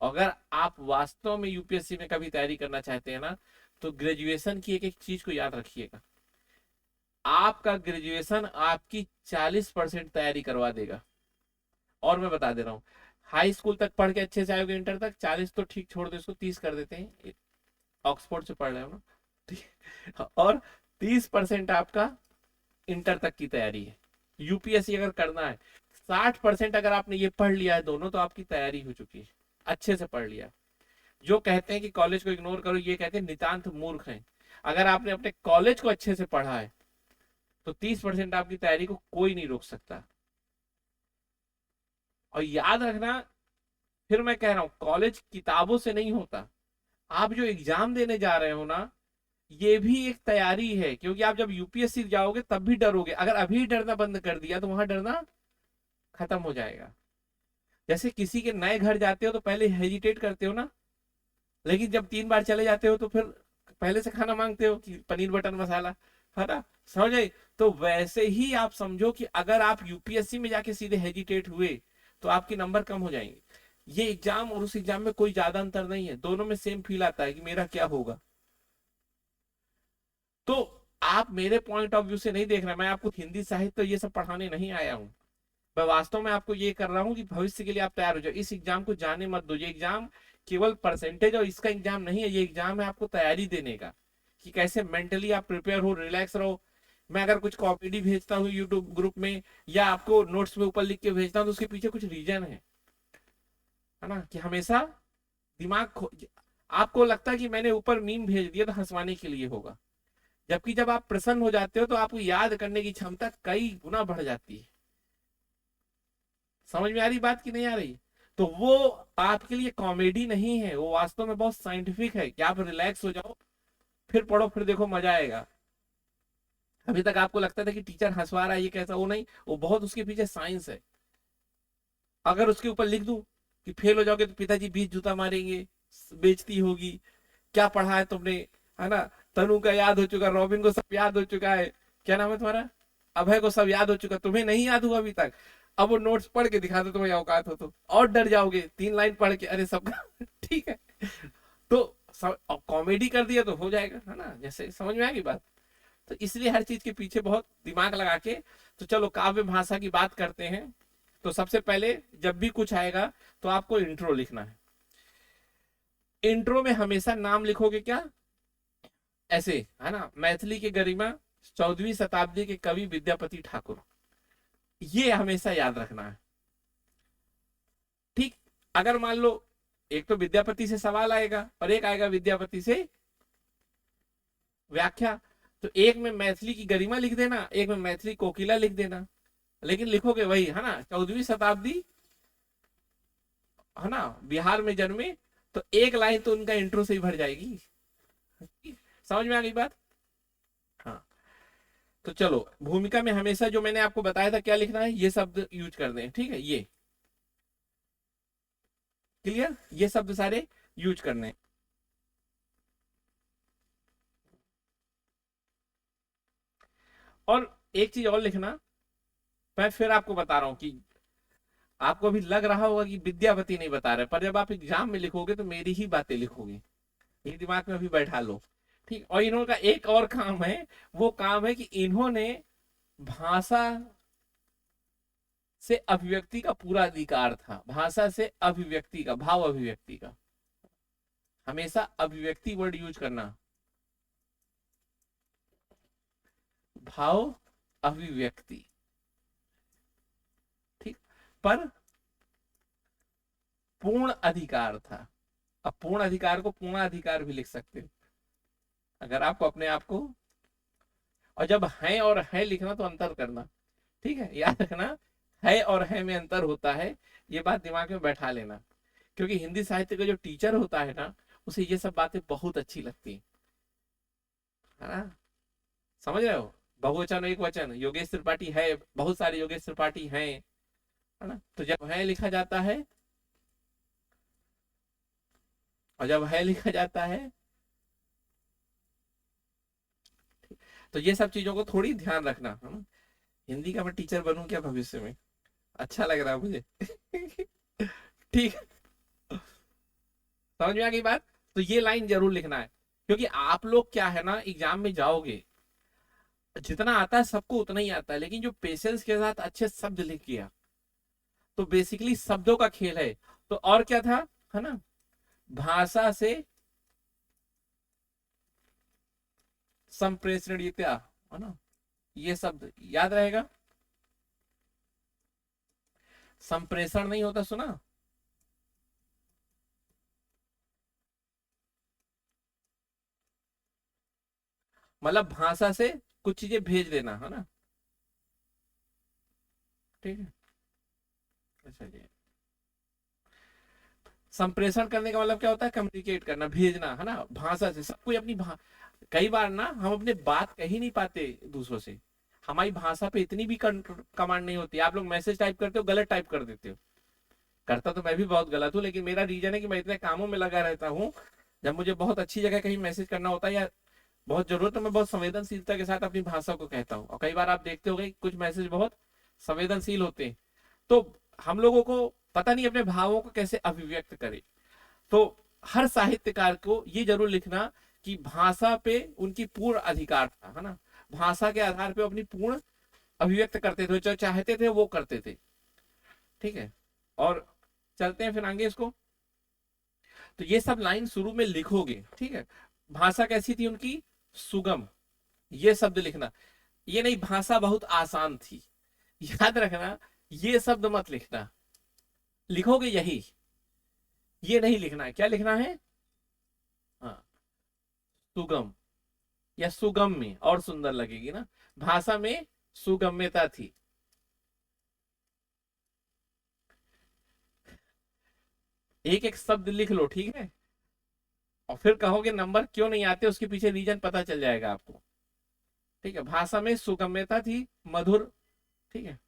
अगर आप वास्तव में यूपीएससी में कभी तैयारी करना चाहते हैं ना, तो ग्रेजुएशन की एक एक चीज को याद रखिएगा, आपका ग्रेजुएशन आपकी 40% तैयारी करवा देगा। और मैं बता दे रहा हूँ, हाई स्कूल तक पढ़ के अच्छे से आयोगे, इंटर तक 40 तो ठीक, छोड़ दो, इसको 30 कर देते हैं, ऑक्सफोर्ड से पढ़ रहे हो ना, ठीक। और 30% आपका इंटर तक की तैयारी है, यूपीएससी अगर करना है। 60% अगर आपने ये पढ़ लिया है दोनों, तो आपकी तैयारी हो चुकी है, अच्छे से पढ़ लिया। जो कहते हैं कि कॉलेज को इग्नोर करो, ये कहते हैं नितांत मूर्ख हैं। अगर आपने अपने कॉलेज को अच्छे से पढ़ा है, तो 30% आपकी तैयारी को कोई नहीं रोक सकता। और याद रखना, फिर मैं कह रहा हूं, कॉलेज किताबों से नहीं होता, आप जो एग्जाम देने जा रहे हो ना, ये भी एक तैयारी है, क्योंकि आप जब यूपीएससी जाओगे तब भी डरोगे, अगर अभी डरना बंद कर दिया तो वहां डरना खत्म हो जाएगा। जैसे किसी के नए घर जाते हो तो पहले हेजिटेट करते हो ना, लेकिन जब 3 बार चले जाते हो तो फिर पहले से खाना मांगते हो कि पनीर बटर मसाला, है ना, समझ गए। तो वैसे ही आप समझो कि अगर आप यूपीएससी में जाके सीधे हेजिटेट हुए, तो आपके नंबर कम हो जाएंगे। ये एग्जाम और उस एग्जाम में कोई ज्यादा अंतर नहीं है, दोनों में सेम फील आता है कि मेरा क्या होगा। तो आप मेरे पॉइंट ऑफ व्यू से नहीं देख रहे, मैं आपको हिंदी साहित्य ये सब पढ़ाने नहीं आया हूँ, मैं वास्तव में आपको ये कर रहा हूँ कि भविष्य के लिए आप तैयार हो जाओ, इस एग्जाम को जाने मत दो। ये एग्जाम केवल परसेंटेज और इसका एग्जाम नहीं है, ये एग्जाम है आपको तैयारी देने का, कि कैसे मेंटली आप प्रिपेयर हो, रिलैक्स रहो। मैं अगर कुछ कॉमेडी भेजता हूँ यूट्यूब ग्रुप में, या आपको नोट्स में ऊपर लिख के भेजता हूँ, तो उसके पीछे कुछ रीजन है ना, कि हमेशा दिमाग आपको लगता है कि मैंने ऊपर मीम भेज दिया तो हंसवाने के लिए होगा, जबकि जब आप प्रसन्न हो जाते हो तो आपको याद करने की क्षमता कई गुना बढ़ जाती है। समझ में आ रही बात की नहीं आ रही? तो वो आपके लिए कॉमेडी नहीं है, वो वास्तव में बहुत साइंटिफिक है, कि आप रिलैक्स हो जाओ, फिर पढ़ो, फिर देखो मजा आएगा। अभी तक आपको लगता था कि टीचर हंसवा रहा है, ये कैसा, वो नहीं, वो बहुत उसके पीछे साइंस है। अगर उसके ऊपर लिख दूं कि फेल हो जाओगे तो पिताजी 20 जूता मारेंगे, बेइज्जती होगी, क्या पढ़ा है तुमने, है ना, तनु का याद हो चुका, रॉबिन को सब याद हो चुका है, क्या नाम है तुम्हारा, अभय को सब याद हो चुका, तुम्हें नहीं याद हुआ अभी तक। अब वो नोट्स पढ़ के दिखा दो तुम्हें औकात हो तो, और डर जाओगे, 3 लाइन पढ़ के अरे सबका ठीक है। तो कॉमेडी कर दिया तो हो जाएगा, है ना, जैसे समझ में आएगी बात। तो इसलिए हर चीज के पीछे बहुत दिमाग लगा के, तो चलो काव्य भाषा की बात करते हैं। तो सबसे पहले जब भी कुछ आएगा तो आपको इंट्रो लिखना है। इंट्रो में हमेशा नाम लिखोगे क्या, ऐसे, है ना, मैथिली के गरिमा 14वीं शताब्दी के कवि विद्यापति ठाकुर, ये हमेशा याद रखना है। ठीक। अगर मान लो एक तो विद्यापति से सवाल आएगा और एक आएगा विद्यापति से व्याख्या, तो एक में मैथिली की गरिमा लिख देना, एक में मैथिली कोकिला लिख देना, लेकिन लिखोगे वही, है ना, 14वीं शताब्दी, है ना, बिहार में जन्मे, तो एक लाइन तो उनका इंट्रो से ही भर जाएगी। समझ में आ गई बात? हाँ। तो चलो, भूमिका में हमेशा जो मैंने आपको बताया था क्या लिखना है, ये शब्द यूज करने हैं, ठीक है, ये क्लियर, ये शब्द सारे यूज करने हैं। और एक चीज और लिखना, मैं फिर आपको बता रहा हूं कि आपको अभी लग रहा होगा कि विद्यापति नहीं बता रहे, पर जब आप एग्जाम में लिखोगे तो मेरी ही बातें लिखोगे, ये दिमाग में अभी बैठा लो। ठीक। और इन्हों का एक और काम है, वो काम है कि इन्होंने भाषा से अभिव्यक्ति का पूरा अधिकार था, भाषा से अभिव्यक्ति का, भाव अभिव्यक्ति का, हमेशा अभिव्यक्ति वर्ड यूज करना, भाव अभिव्यक्ति। ठीक। पर पूर्ण अधिकार था। अब पूर्ण अधिकार को पूर्ण अधिकार भी लिख सकते हो अगर आपको अपने आप को, और जब है और है लिखना तो अंतर करना, ठीक है, याद रखना, है और है में अंतर होता है, ये बात दिमाग में बैठा लेना। क्योंकि हिंदी साहित्य का जो टीचर होता है ना, उसे ये सब बातें बहुत अच्छी लगती है ना, समझ रहे हो। बहुवचन एक वचन, योगेश त्रिपाठी है, बहुत सारे योगेश त्रिपाठी हैं, है ना। तो जब है लिखा जाता है, और जब है लिखा जाता है, तो ये सब चीजों को थोड़ी ध्यान रखना, है ना। हिंदी का मैं टीचर बनूं क्या भविष्य में, अच्छा लग रहा है मुझे। ठीक। समझ में आ गई बात। तो ये लाइन जरूर लिखना है, क्योंकि आप लोग क्या है ना, एग्जाम में जाओगे, जितना आता है सबको उतना ही आता है, लेकिन जो पेशेंस के साथ अच्छे शब्द लिख गया, तो बेसिकली शब्दों का खेल है। तो और क्या था, है ना, भाषा से संप्रेषणीयता, है ना, ये शब्द याद रहेगा। संप्रेषण नहीं होता, सुना। मतलब भाषा से कुछ चीजें भेज देना, है ना। ठीक है। अच्छा जी। संप्रेषण करने का मतलब क्या होता है, कम्युनिकेट करना, भेजना, है ना, भाषा से। सब कोई अपनी कई बार ना हम अपने बात कह ही नहीं पाते दूसरों से, हमारी भाषा पे इतनी भी कमांड नहीं होती। आप लोग मैसेज टाइप करते हो, गलत टाइप कर देते हो। करता तो मैं भी बहुत गलत हूँ, लेकिन मेरा रीजन है कि मैं इतने कामों में लगा रहता हूँ, जब मुझे बहुत अच्छी जगह कहीं मैसेज करना होता है या बहुत जरूरत है, मैं बहुत संवेदनशीलता के साथ अपनी भाषा को कहता हूँ। और कई बार आप देखते हो कुछ मैसेज बहुत संवेदनशील होते हैं, तो हम लोगों को पता नहीं अपने भावों को कैसे अभिव्यक्त करें। तो हर साहित्यकार को ये जरूर लिखना कि भाषा पे उनकी पूर्ण अधिकार था, है ना, भाषा के आधार पे अपनी पूर्ण अभिव्यक्त करते थे, जो चाहते थे वो करते थे। ठीक है। और चलते हैं फिर आगे इसको। तो ये सब लाइन शुरू में लिखोगे, ठीक है। भाषा कैसी थी उनकी, सुगम, ये शब्द लिखना। ये नहीं भाषा बहुत आसान थी, याद रखना, ये शब्द मत लिखना। लिखोगे यही, ये नहीं लिखना है। क्या लिखना है, हाँ, सुगम, या सुगम में और सुंदर लगेगी ना, भाषा में सुगम्यता थी। एक एक शब्द लिख लो, ठीक है। और फिर कहोगे नंबर क्यों नहीं आते, उसके पीछे रीजन पता चल जाएगा आपको। ठीक है, भाषा में सुगम्यता थी, मधुर। ठीक है।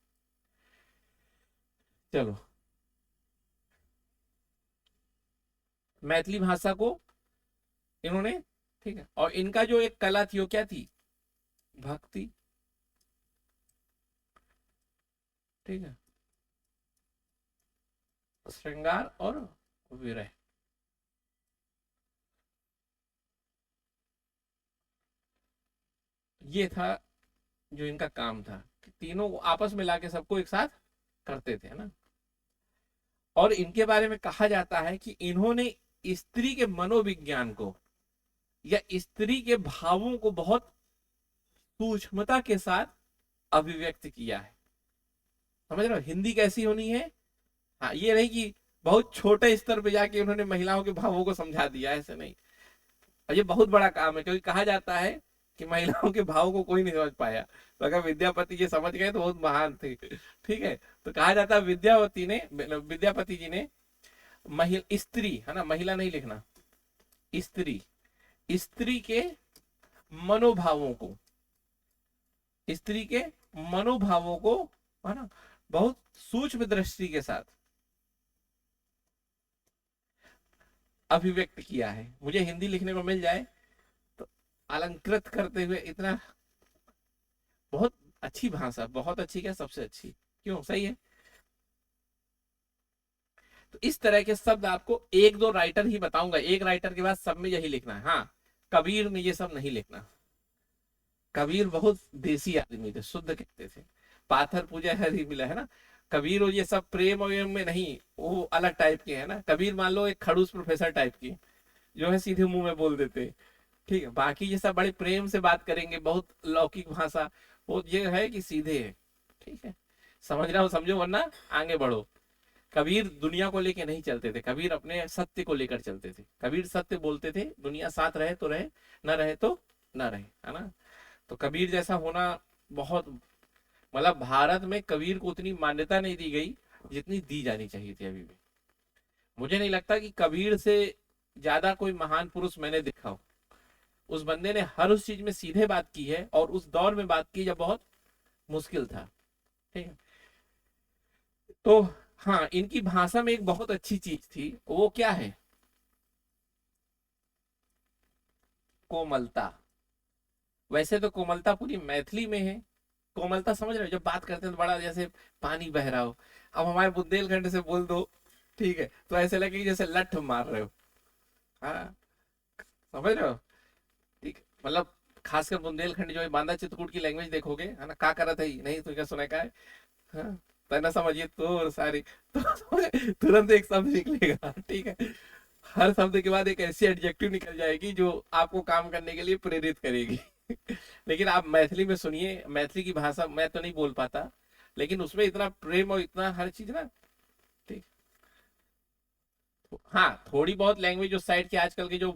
चलो, मैथिली भाषा को इन्होंने, ठीक है, और इनका जो एक कला थी वो क्या थी, भक्ति। ठीक है, श्रृंगार और विरह। ये था जो इनका काम था, कि तीनों को आपस में लाके सबको एक साथ करते थे, है ना। और इनके बारे में कहा जाता है कि इन्होंने स्त्री के मनोविज्ञान को या स्त्री के भावों को बहुत सूक्ष्मता के साथ अभिव्यक्त किया है। समझ रहे हो हिंदी कैसी होनी है। हाँ, ये नहीं कि बहुत छोटे स्तर पे जाके उन्होंने महिलाओं के भावों को समझा दिया, ऐसे नहीं। और ये बहुत बड़ा काम है, क्योंकि कहा जाता है कि महिलाओं के भाव को कोई नहीं समझ पाया, तो अगर विद्यापति जी समझ गए तो बहुत महान थे। ठीक है। तो कहा जाता है विद्यापति जी ने महिला, स्त्री, है ना, महिला नहीं लिखना, स्त्री, स्त्री के मनोभावों को, स्त्री के मनोभावों को, है ना, बहुत सूक्ष्म दृष्टि के साथ अभिव्यक्त किया है। मुझे हिंदी लिखने को मिल जाए तो अलंकृत करते हुए इतना, बहुत अच्छी भाषा, बहुत अच्छी, क्या सबसे अच्छी, क्यों, सही है। तो इस तरह के शब्द आपको एक दो राइटर ही बताऊंगा, एक राइटर के बाद सब में यही लिखना है। हाँ, कबीर ने ये सब नहीं लिखना। कबीर बहुत देसी आदमी थे, शुद्ध कहते थे। पाथर पूजा हरि मिला है ना। कबीर और ये सब प्रेम और में नहीं, वो अलग टाइप के है ना। कबीर मान लो एक खड़ूस प्रोफेसर टाइप की, जो है सीधे मुंह में बोल देते। ठीक है, बाकी ये सब बड़े प्रेम से बात करेंगे, बहुत लौकिक भाषा। वो ये है कि सीधे है। ठीक है, समझ रहा हो समझो, वरना आगे बढ़ो। कबीर दुनिया को लेके नहीं चलते थे, कबीर अपने सत्य को लेकर चलते थे। कबीर सत्य बोलते थे, दुनिया साथ रहे तो रहे, न रहे तो न रहे, है ना। तो कबीर जैसा होना बहुत, मतलब भारत में कबीर को उतनी मान्यता नहीं दी गई जितनी दी जानी चाहिए थी अभी भी। मुझे नहीं लगता कि कबीर से ज्यादा कोई महान पुरुष मैंने देखा हो। उस बंदे ने हर उस चीज में सीधे बात की है, और उस दौर में बात की जब बहुत मुश्किल था। ठीक है, तो हाँ, इनकी भाषा में एक बहुत अच्छी चीज थी, वो क्या है? कोमलता। वैसे तो कोमलता पूरी मैथिली में है। कोमलता समझ रहे हो, जब बात करते हैं तो बड़ा जैसे पानी बह रहा हो। अब हमारे बुंदेलखंड से बोल दो, ठीक है, तो ऐसे लगे कि जैसे लठ मार रहे हो। हाँ, समझ रहे हो। ठीक, मतलब खासकर बुंदेलखंड जो है, बांदा चित्रकूट की लैंग्वेज देखोगे, है ना, का करत है नहीं तो क्या सुना का है। हाँ, तो ना समझिए तो सारी तो तुरंत एक शब्द निकलेगा। ठीक है, हर शब्द के बाद एक ऐसी एडजेक्टिव निकल जाएगी जो आपको काम करने के लिए प्रेरित करेगी। लेकिन आप मैथिली में सुनिए, मैथिली की भाषा मैं तो नहीं बोल पाता, लेकिन उसमें इतना प्रेम और इतना हर चीज ना। ठीक, हाँ, थोड़ी बहुत लैंग्वेज उस साइड की आजकल के जो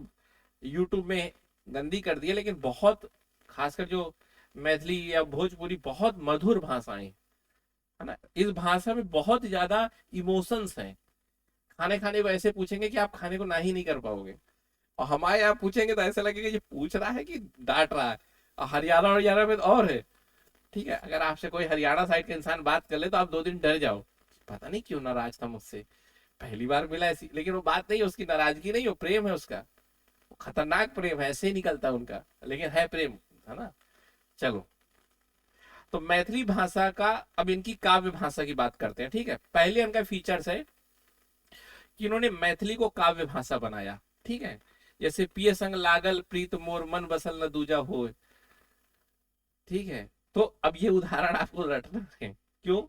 यूट्यूब में गंदी कर दी है, लेकिन बहुत, खासकर जो मैथिली या भोजपुरी, बहुत मधुर भाषाएं, है ना। इस भाषा में बहुत ज्यादा इमोशंस हैं। खाने खाने को ऐसे पूछेंगे कि आप खाने को ना ही नहीं कर पाओगे, और हमारे यहाँ पूछेंगे तो ऐसा लगेगा ये पूछ रहा है कि डांट रहा है। और हरियाणा हरियाणा में तो और है। ठीक है, अगर आपसे कोई हरियाणा साइड का इंसान बात कर ले तो आप 2 दिन डर जाओ, पता नहीं क्यों नाराज था मुझसे, पहली बार मिला ऐसी। लेकिन वो बात नहीं है, उसकी नाराजगी नहीं, वो प्रेम है उसका। वो खतरनाक प्रेम है, ऐसे ही निकलता है उनका, लेकिन है प्रेम, है ना। चलो, तो मैथिली भाषा का, अब इनकी काव्य भाषा की बात करते हैं। ठीक है, पहले इनका फीचर्स है कि इन्होंने मैथिली को काव्य भाषा बनाया। ठीक है, जैसे पिय संग लागल प्रीत मोर मन बसल न दूजा हो। ठीक है, तो अब ये उदाहरण आपको रटना है। क्यों?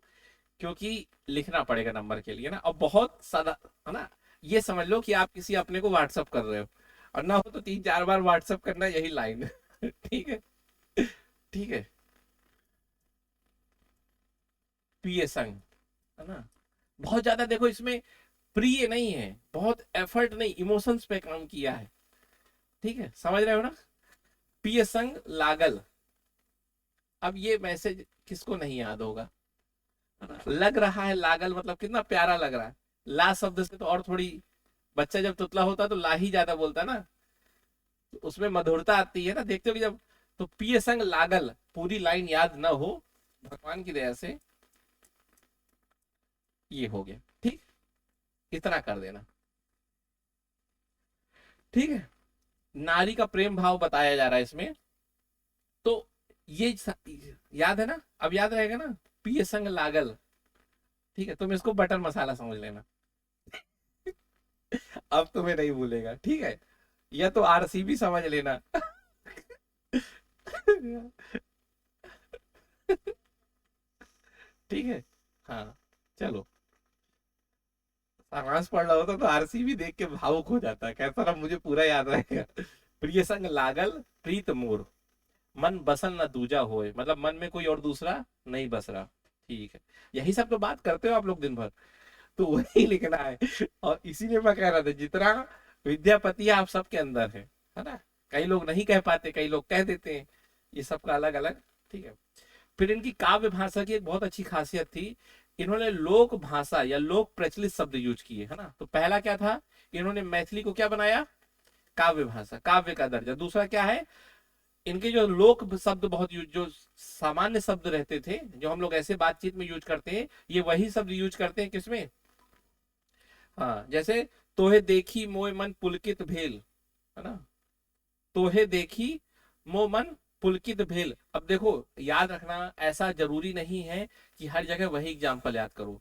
क्योंकि लिखना पड़ेगा नंबर के लिए ना, और बहुत सादा, है ना। ये समझ लो कि आप किसी अपने को व्हाट्सअप कर रहे हो, और ना हो तो 3-4 बार व्हाट्सअप करना, यही लाइन। ठीक है, ठीक है, पिय संग, है ना। बहुत ज्यादा देखो इसमें प्रिय नहीं है, बहुत एफर्ट नहीं, इमोशंस पे काम किया है। ठीक है, समझ रहे हो ना। पिय संग लागल, अब ये मैसेज किसको नहीं याद होगा, है ना? लग रहा है लागल, मतलब कितना प्यारा लग रहा है। ला शब्द से तो और थोड़ी, बच्चा जब तुतला होता है तो ला ही ज्यादा बोलता है ना, तो उसमें मधुरता आती है ना, देखते हो कि जब। तो पिय संग लागल, पूरी लाइन याद ना हो, भगवान की दया से ये हो गया। ठीक, इतना कर देना। ठीक है, नारी का प्रेम भाव बताया जा रहा है इसमें। तो ये याद है ना, अब याद रहेगा ना, पिय संग लागल। ठीक है, तुम इसको बटर मसाला समझ लेना। अब तुम्हें नहीं भूलेगा, ठीक है। या तो आरसीबी समझ लेना। ठीक है, हाँ, चलो। सारांश पढ़ रहा होता तो आरसीबी देख के भावुक हो जाता है, कहता ना मुझे पूरा याद रहेगा। प्रिय संग लागल प्रीत मोर, मन बसन न दूजा होए, मतलब मन में कोई और दूसरा नहीं बस रहा। ठीक है, यही सब तो बात करते हो आप लोग दिन भर, तो वही लिखना है। और इसीलिए मैं कह रहा था, जितना विद्यापति आप सबके अंदर है ना। कई लोग नहीं कह पाते, कई लोग कह देते हैं, ये सबका अलग अलग। ठीक है, फिर इनकी काव्य भाषा की एक बहुत अच्छी खासियत थी, इन्होंने लोक भाषा या लोक प्रचलित शब्द यूज किए, है ना। तो पहला क्या था, इन्होंने मैथिली को क्या बनाया, काव्य भाषा, काव्य का दर्जा। दूसरा क्या है, इनके जो लोक शब्द बहुत यूज, जो सामान्य शब्द रहते थे, जो हम लोग ऐसे बातचीत में यूज करते हैं, ये वही शब्द यूज करते हैं किसमें। हाँ, जैसे तोहे देखी मोय मन पुलकित भेल, है ना। तोहे देखी मो मन पुलकित भेल। अब देखो, याद रखना ऐसा जरूरी नहीं है कि हर जगह वही एग्जाम्पल याद करो।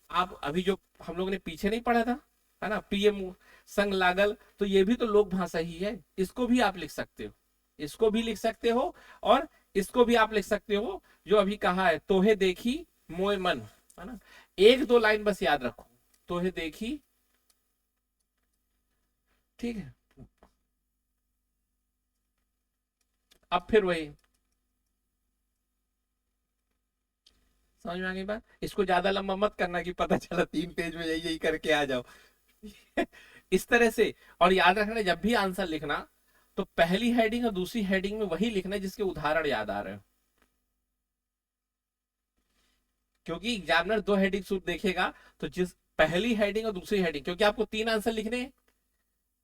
आप अभी जो हम लोग ने पीछे नहीं पढ़ा था, है ना, पीएम संग लागल, तो ये भी तो लोक भाषा ही है, इसको भी आप लिख सकते हो, इसको भी लिख सकते हो, और इसको भी आप लिख सकते हो जो अभी कहा है, तोहे देखी मोय मन, है ना, एक दो लाइन बस याद रखो, तोहे देखी, ठीक है। अब फिर वही, समझ में आ गई बात, इसको ज्यादा लंबा मत करना कि पता चला 3 पेज में यही यही करके आ जाओ। इस तरह से। और याद रखना जब भी आंसर लिखना तो पहली हेडिंग और दूसरी हेडिंग में वही लिखना है जिसके उदाहरण याद आ रहे हो, क्योंकि एग्जामिनर दो हेडिंग सूट देखेगा, तो जिस पहली हेडिंग और दूसरी हेडिंग, क्योंकि आपको 3 आंसर लिखने हैं,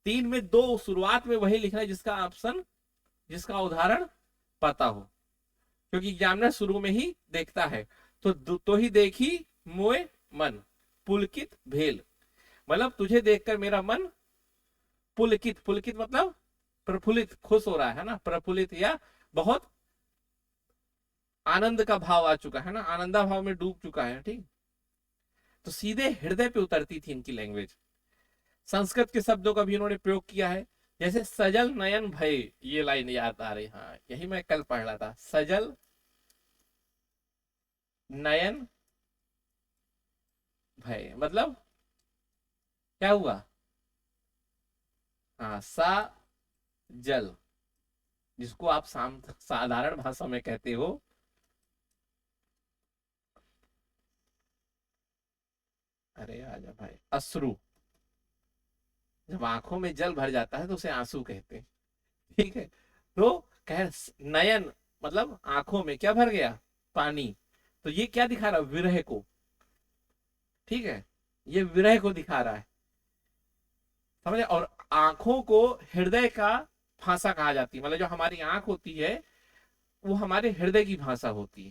3 में 2 शुरुआत में वही लिखना है जिसका ऑप्शन, जिसका उदाहरण पता हो, क्योंकि एग्जामिनर शुरू में ही देखता है। तो ही देखी मोए मन पुलकित भेल, मतलब तुझे देखकर मेरा मन पुलकित, पुलकित मतलब प्रफुल्लित, खुश हो रहा है ना, प्रफुल्लित या बहुत आनंद का भाव आ चुका है ना, आनंदा भाव में डूब चुका है, ठीक। तो सीधे हृदय पे उतरती थी इनकी लैंग्वेज। संस्कृत के शब्दों का भी इन्होंने प्रयोग किया है, जैसे सजल नयन भय, ये लाइन याद आ रही, हाँ यही मैं कल पढ़ रहा था, सजल नयन भय मतलब क्या हुआ, हाँ सा जल, जिसको आप साधारण भाषा में कहते हो, अरे आजा भाई, अश्रु, जब आंखों में जल भर जाता है तो उसे आंसू कहते हैं, ठीक है। तो कह नयन मतलब आंखों में क्या भर गया, पानी, तो ये क्या दिखा रहा है, विरह को, ठीक है, ये विरह को दिखा रहा है, समझे। और आंखों को हृदय का भाषा कहा जाती है, मतलब जो हमारी आंख होती है वो हमारे हृदय की भाषा होती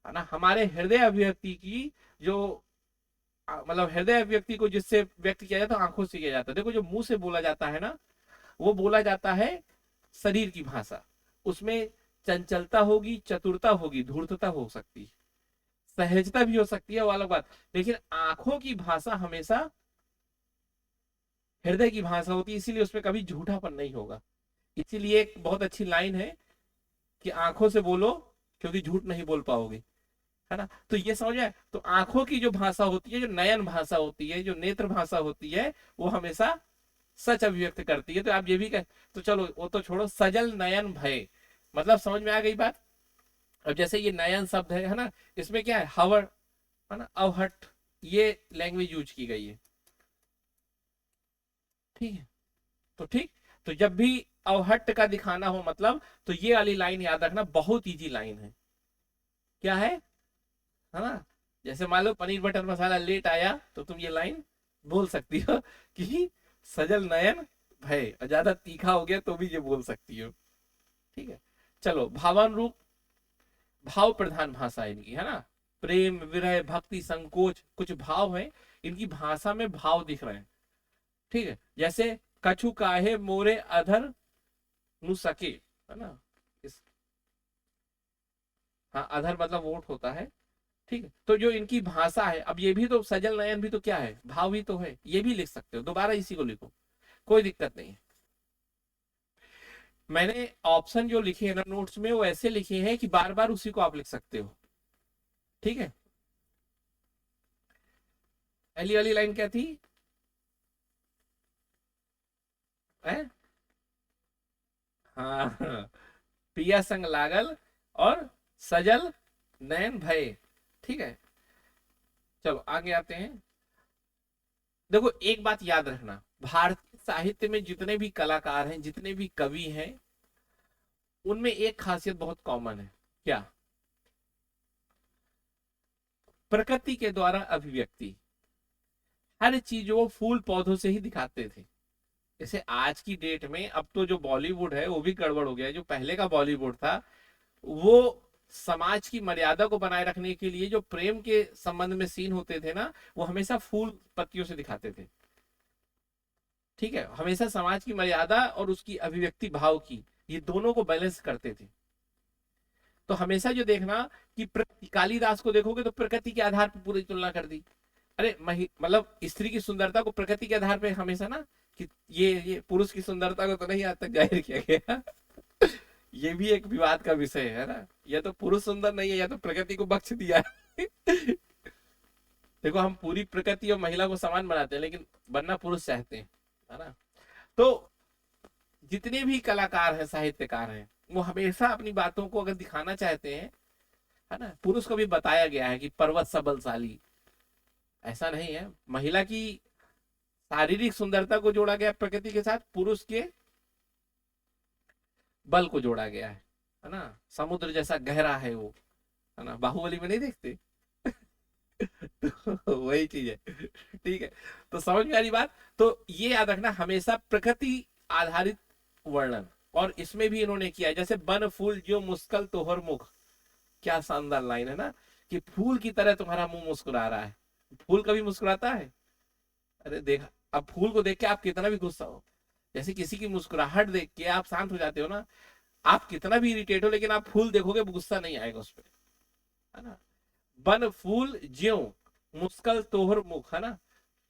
है ना, हमारे हृदय अभिव्यक्ति की जो मतलब हृदय अभिव्यक्ति को जिससे व्यक्त किया जाता है आंखों से किया जाता है। देखो जो मुंह से बोला जाता है ना, वो बोला जाता है शरीर की भाषा, उसमें चंचलता होगी, चतुरता होगी, धूर्तता हो सकती है, सहजता भी हो सकती है, वो अलग बात, लेकिन आंखों की भाषा हमेशा हृदय की भाषा होती है, इसीलिए उसमें कभी झूठापन नहीं होगा। इसीलिए एक बहुत अच्छी लाइन है कि आंखों से बोलो क्योंकि झूठ नहीं बोल पाओगे, है ना। तो ये समझ में, तो आंखों की जो भाषा होती है, जो नयन भाषा होती है, जो नेत्र भाषा होती है, वो हमेशा सच अभिव्यक्त करती है। तो आप ये भी कह, तो चलो वो तो छोड़ो, सजल नयन भय मतलब समझ में आ गई बात। अब जैसे ये नयन शब्द है ना, इसमें क्या है, हवर, है ना, अवहट, ये लैंग्वेज यूज की गई है, ठीक है। तो ठीक, तो जब भी अवहट का दिखाना हो मतलब, तो ये वाली लाइन याद रखना, बहुत इजी लाइन है, क्या है ना। जैसे मान लो पनीर बटर मसाला लेट आया, तो तुम ये लाइन बोल सकती हो कि सजल नयन भय, और ज्यादा तीखा हो गया तो भी ये बोल सकती हो, ठीक है। चलो भावानुरूप, भाव प्रधान भाषा है इनकी, है ना, प्रेम, विरह, भक्ति, संकोच, कुछ भाव है इनकी भाषा में, भाव दिख रहे हैं, ठीक है। जैसे कछु काहे मोरे अधर नु सके, है ना, इस, हाँ अधर मतलब वोट होता है, ठीक है। तो जो इनकी भाषा है, अब ये भी तो सजल नयन भी तो क्या है, भाव ही तो है, ये भी लिख सकते हो, दोबारा इसी को लिखो, कोई दिक्कत नहीं है। मैंने ऑप्शन जो लिखे हैं ना नोट्स में, वो ऐसे लिखे हैं कि बार बार उसी को आप लिख सकते हो, ठीक है। पहली वाली लाइन क्या थी, है? हाँ पिया संग लागल और सजल नयन भय, ठीक है। चलो आगे आते हैं। देखो एक बात याद रखना, भारतीय साहित्य में जितने भी कलाकार हैं, जितने भी कवि हैं, उनमें एक खासियत बहुत कॉमन है, क्या, प्रकृति के द्वारा अभिव्यक्ति, हर चीज वो फूल पौधों से ही दिखाते थे। जैसे आज की डेट में अब तो जो बॉलीवुड है वो भी गड़बड़ हो गया है, जो पहले का बॉलीवुड था वो समाज की मर्यादा को बनाए रखने के लिए जो प्रेम के संबंध में सीन होते थे ना, वो हमेशा फूल पत्तियों से दिखाते थे, ठीक है, हमेशा समाज की मर्यादा और उसकी अभिव्यक्ति भाव की, ये दोनों को बैलेंस करते थे। तो हमेशा जो देखना कि कालिदास को देखोगे तो प्रकृति के आधार पर पूरी तुलना कर दी, अरे मतलब स्त्री की सुंदरता को प्रकृति के आधार पे हमेशा ना, कि ये पुरुष की सुंदरता को तो नहीं आज तक जाहिर किया गया। ये भी एक विवाद का विषय है ना, या तो पुरुष सुंदर नहीं है या तो प्रकृति को बख्श दिया है। देखो, हम पूरी प्रकृति और महिला को समान बनाते हैं, लेकिन बनना पुरुष चाहते हैं, है ना। तो जितने भी कलाकार हैं, साहित्यकार हैं, वो हमेशा अपनी बातों को अगर दिखाना चाहते हैं, है ना, पुरुष को भी बताया गया है कि पर्वत सा बलशाली, ऐसा नहीं है। महिला की शारीरिक सुंदरता को जोड़ा गया प्रकृति के साथ, पुरुष के बल को जोड़ा गया है ना। समुद्र जैसा गहरा है वो, है ना, बाहुबली में नहीं देखते। तो वही चीज है। ठीक है, तो समझ में आ रही बात। तो ये याद रखना, हमेशा प्रकृति आधारित वर्णन। और इसमें भी इन्होंने किया है, जैसे बन फूल जो मुस्कल तोहर मुख, क्या शानदार लाइन है ना, कि फूल की तरह तुम्हारा मुंह मुस्कुरा रहा है। फूल कभी मुस्कुराता है? अरे देख, अब फूल को देख के आप कितना भी गुस्सा हो, जैसे किसी की मुस्कुराहट देख के आप शांत हो जाते हो ना, आप कितना भी इरिटेट हो, लेकिन आप फूल देखोगे गुस्सा नहीं आएगा उस पर, है ना। बन फूल ज्यों मुस्कल तोहर मुख, है ना।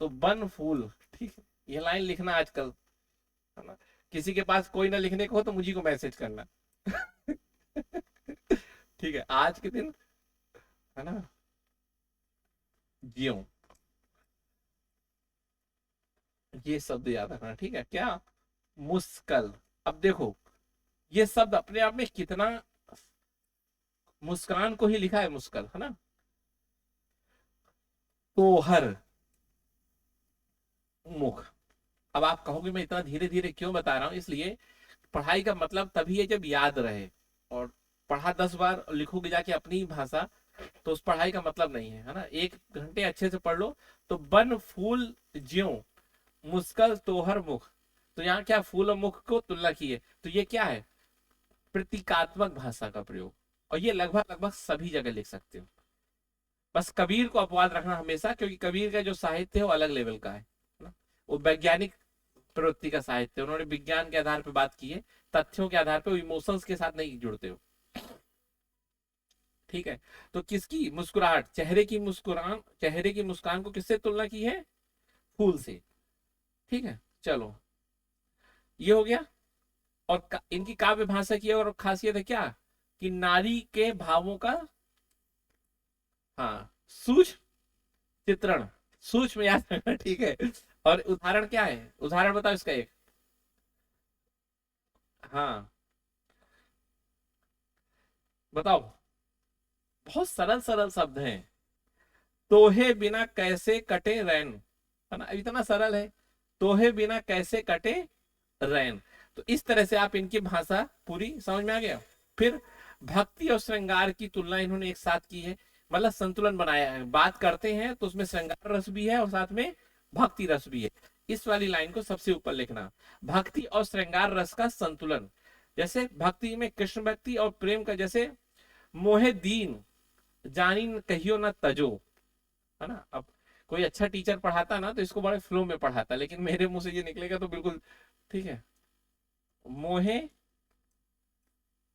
तो बन फूल, ठीक है, ये लाइन लिखना आजकल, है ना। किसी के पास कोई ना लिखने को हो तो मुझी को मैसेज करना। ठीक है, आज के दिन, है ना, ज्यों, ये शब्द याद रखना, ठीक है क्या। मुस्कल, अब देखो, ये शब्द अपने आप में कितना, मुस्कान को ही लिखा है मुस्कल, है ना। तोहर मुख, अब आप कहोगे मैं इतना धीरे धीरे क्यों बता रहा हूं, इसलिए पढ़ाई का मतलब तभी है जब याद रहे। और पढ़ा 10 बार और लिखोगे जाके अपनी ही भाषा, तो उस पढ़ाई का मतलब नहीं है, है ना। 1 घंटे अच्छे से पढ़ लो। तो बन फूल ज्यों मुस्कल तोहर मुख, तो यहाँ क्या, फूल और मुख को तुलना की है, तो ये क्या है, प्रतीकात्मक भाषा का प्रयोग। और ये लगभग लगभग सभी जगह लिख सकते हो। बस कबीर को अपवाद रखना हमेशा, क्योंकि कबीर का जो साहित्य है वो अलग लेवल का है ना। वो वैज्ञानिक प्रवृत्ति का साहित्य, उन्होंने विज्ञान के आधार पर बात की है, तथ्यों के आधार पर, इमोशंस के साथ नहीं जुड़ते हो। ठीक है, तो किसकी मुस्कुराहट, चेहरे की मुस्कान को किससे तुलना की है, फूल से। ठीक है, चलो, ये हो गया। और इनकी काव्य भाषा की और खासियत है क्या, कि नारी के भावों का, हाँ, सूक्ष्म चित्रण, सूक्ष्म याद रखना, ठीक है। और उदाहरण क्या है, उदाहरण बताओ इसका एक। हाँ, बताओ। बहुत सरल सरल शब्द हैं। तोहे बिना कैसे कटे रैन, है ना, इतना सरल है। तोहे बिना कैसे कटे रैन, तो इस तरह से आप इनकी भाषा पूरी समझ में आ गया। फिर भक्ति और श्रृंगार की तुलना इन्होंने एक साथ की है, मतलब संतुलन बनाया है। बात करते हैं तो उसमें श्रृंगार रस भी है और साथ में भक्ति रस भी है। इस वाली लाइन को सबसे ऊपर लिखना, भक्ति और श्रृंगार रस का संतुलन। जैसे भक्ति में कृष्ण भक्ति और प्रेम का, जैसे मोहे दीन जानी कहियो न तजो, है ना। अब कोई अच्छा टीचर पढ़ाता ना तो इसको बड़े फ्लो में पढ़ाता, लेकिन मेरे मुंह से ये निकलेगा तो बिल्कुल ठीक है। मोहे,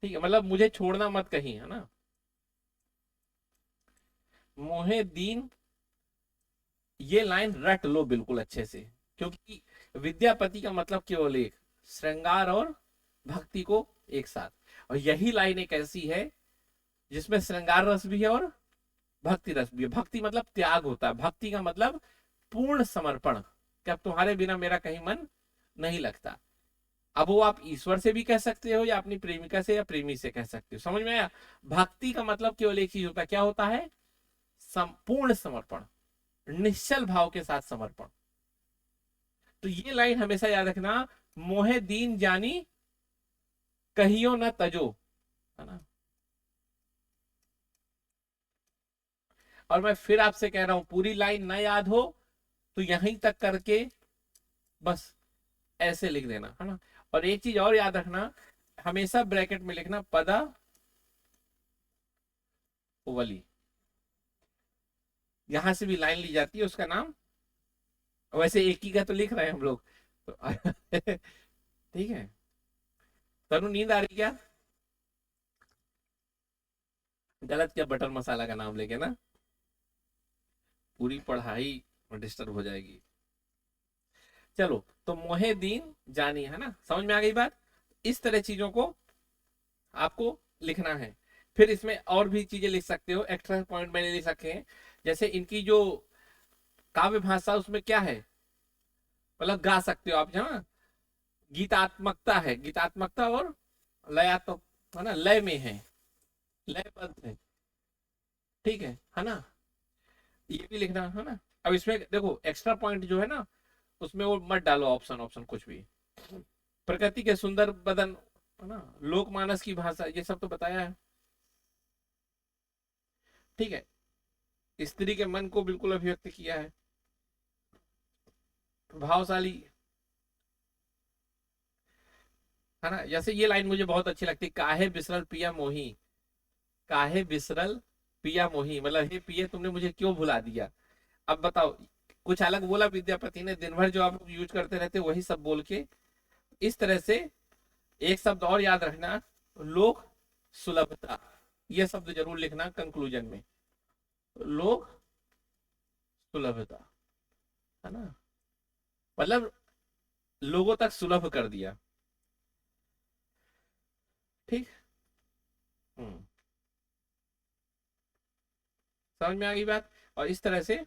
ठीक है, मतलब मुझे छोड़ना मत कहीं, है ना। मोहे दीन, ये लाइन रट लो बिल्कुल अच्छे से, क्योंकि विद्यापति का मतलब केवल एक, श्रृंगार और भक्ति को एक साथ। और यही लाइन एक ऐसी है जिसमें श्रृंगार रस भी है और भक्ति रस भी है। भक्ति मतलब त्याग होता है, भक्ति का मतलब पूर्ण समर्पण, कि अब तुम्हारे बिना मेरा कहीं मन नहीं लगता। अब वो आप ईश्वर से भी कह सकते हो, या अपनी प्रेमिका से या प्रेमी से कह सकते हो, समझ में आया। भक्ति का मतलब केवल एक चीज होता है, क्या होता है, संपूर्ण समर्पण, निश्चल भाव के साथ समर्पण। तो ये लाइन हमेशा याद रखना, मोहे दीन जानी कहियो न तजो, है ना। और मैं फिर आपसे कह रहा हूं, पूरी लाइन ना याद हो तो यहीं तक करके बस ऐसे लिख देना, है ना। और एक चीज और याद रखना, हमेशा ब्रैकेट में लिखना पदा वली, यहां से भी लाइन ली जाती है, उसका नाम, वैसे एक ही का तो लिख रहे हैं हम लोग तो। ठीक है, तनु नींद आ रही क्या, गलत क्या, बटर मसाला का नाम लेके ना। पूरी पढ़ाई डिस्टर्ब हो जाएगी। चलो, तो मोहे दीन जानी, है ना, समझ में आ गई बात। इस तरह चीजों को आपको लिखना है। फिर इसमें और भी चीजें लिख सकते हो, एक्स्ट्रा पॉइंट मैंने लिख रखे हैं। जैसे इनकी जो काव्य भाषा, उसमें क्या है, मतलब गा सकते हो आप जहाँ गीतात्मकता है, गीतात्मकता और लयात्मक, है ना, लय में है, लयबद्ध है। ठीक है ना, ये भी लिखना है ना। अब इसमें देखो एक्स्ट्रा पॉइंट जो है ना, उसमें वो मत डालो ऑप्शन ऑप्शन कुछ भी। प्रकृति के सुंदर बदन, है ना, लोकमानस की भाषा, ये सब तो बताया है। ठीक है, स्त्री के मन को बिल्कुल अभिव्यक्त किया है, प्रभावशाली, है ना। जैसे ये लाइन मुझे बहुत अच्छी लगती है, काहे बिसरल पिया मोही, काहे बिसरल पिया मोही, मतलब हे पिया तुमने मुझे क्यों भुला दिया। अब बताओ, कुछ अलग बोला विद्यापति ने, दिन भर जो आप लोग यूज करते रहते वही सब बोल के। इस तरह से एक शब्द और याद रखना, लोक सुलभता, यह शब्द जरूर लिखना कंक्लूजन में, लोक सुलभता, है ना, मतलब लोगों तक सुलभ कर दिया। ठीक। हम्म, समझ में आ गई बात। और इस तरह से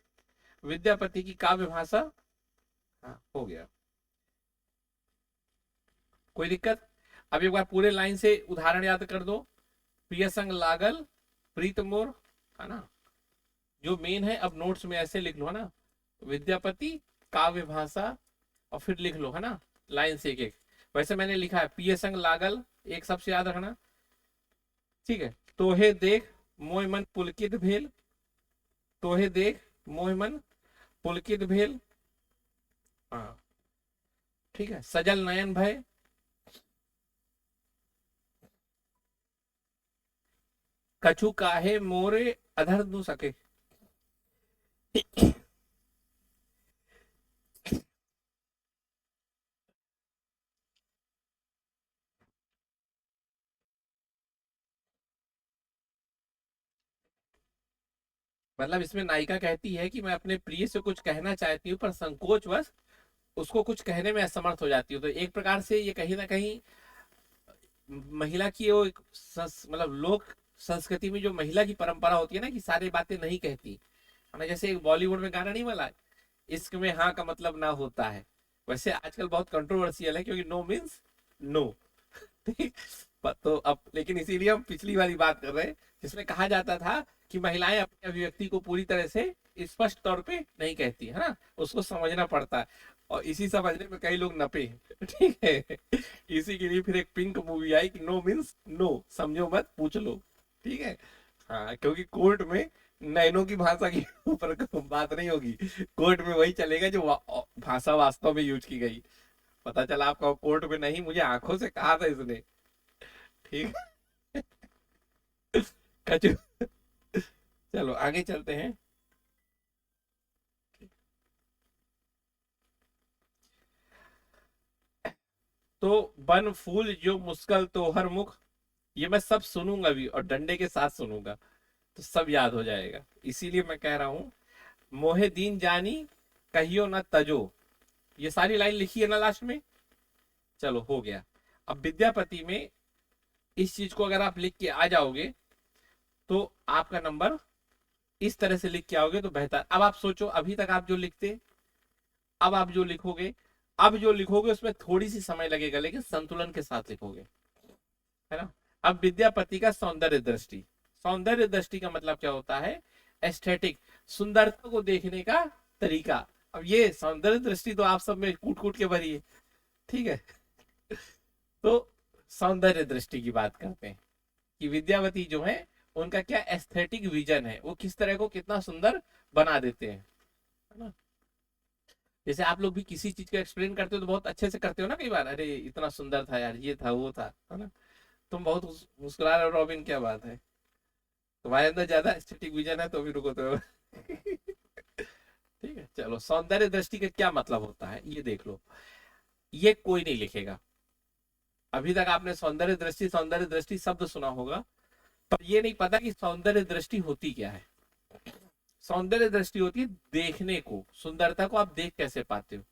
विद्यापति की काव्य भाषा, हाँ, हो गया, कोई दिक्कत। अब एक बार पूरे लाइन से उदाहरण याद कर दो। प्रिय संग लागल प्रीत मोर, है ना, जो मेन है। अब नोट्स में ऐसे लिख लो, है ना, विद्यापति काव्य भाषा, और फिर लिख लो, है ना, लाइन से एक एक। वैसे मैंने लिखा है प्रिय संग लागल, एक सबसे याद रखना। ठीक है, तोहे देख मोह मन पुलकित भेल, तोहे देख मोह मन पुलकित भेल, हाँ, ठीक है, सजल नयन भय, कछु काहे मोरे अधर दू सके। मतलब इसमें नायिका कहती है कि मैं अपने प्रिय से कुछ कहना चाहती हूँ, पर संकोच वश उसको कुछ कहने में असमर्थ हो जाती हूँ। तो एक प्रकार से ये कहीं ना कहीं महिला की वो एक मतलब लोक संस्कृति में जो महिला की परंपरा होती है ना, कि सारी बातें नहीं कहती, है ना। जैसे एक बॉलीवुड में गाना नहीं वाला, इश्क में हाँ का मतलब ना होता है। वैसे आजकल बहुत कंट्रोवर्शियल है, क्योंकि नो मीन्स नो। ठीक। तो अब लेकिन इसीलिए हम पिछली वाली बात कर रहे हैं, जिसमें कहा जाता था कि महिलाएं अपनी अभिव्यक्ति को पूरी तरह से स्पष्ट तौर पे नहीं कहती, है ना, उसको समझना पड़ता है। और इसी समझने में कई लोग नपे हैं। ठीक है, इसी के लिए फिर एक पिंक मूवी आई कि नो मीन्स नो, समझो मत पूछ लो। ठीक है। हाँ, क्योंकि कोर्ट में नैनो की भाषा की ऊपर बात नहीं होगी, कोर्ट में वही चलेगा जो भाषा वास्तव में यूज की गई। पता चला आपका कोर्ट में नहीं, मुझे आंखों से कहा था इसने। ठीक। कचू, चलो आगे चलते हैं। तो बन फूल जो मुस्कल तो हर मुख, ये मैं सब सुनूंगा भी, और डंडे के साथ सुनूंगा, तो सब याद हो जाएगा। इसीलिए मैं कह रहा हूं, मोहे दीन जानी कहियो न तजो, ये सारी लाइन लिखी है ना लास्ट में। चलो हो गया। अब विद्यापति में इस चीज को अगर आप लिख के आ जाओगे, तो आपका नंबर, इस तरह से लिख के आओगे तो बेहतर। अब आप सोचो, अभी तक आप जो लिखते, अब आप जो लिखोगे, अब जो लिखोगे उसमें थोड़ी सी समय लगेगा, लेकिन संतुलन के साथ लिखोगे, है ना। अब विद्यापति का सौंदर्य दृष्टि, सौंदर्य दृष्टि का मतलब क्या होता है, एस्थेटिक, सुंदरता को देखने का तरीका। अब ये सौंदर्य दृष्टि तो आप सब में कूट कूट के भरी है। ठीक है। तो सौंदर्य दृष्टि की बात करते हैं, कि विद्यावती जो है, उनका क्या एस्थेटिक विजन है, वो किस तरह को कितना सुंदर बना देते हैं, है ना। जैसे आप लोग भी किसी चीज को एक्सप्लेन करते हो तो बहुत अच्छे से करते हो ना, कई बार, अरे इतना सुंदर था यार, ये था वो था, है ना। तुम बहुत मुस्कुरा रहे हो रॉबिन, क्या बात है, तुम्हारे अंदर ज्यादा एस्थेटिक विजन है तो भी रुको तो। ठीक है, चलो, सौंदर्य दृष्टि का क्या मतलब होता है ये देख लो। ये कोई नहीं लिखेगा। अभी तक आपने सौंदर्य दृष्टि शब्द सुना होगा, पर ये नहीं पता कि सौंदर्य दृष्टि होती क्या है। सौंदर्य दृष्टि होती है देखने को, सुंदरता को आप देख कैसे पाते हो,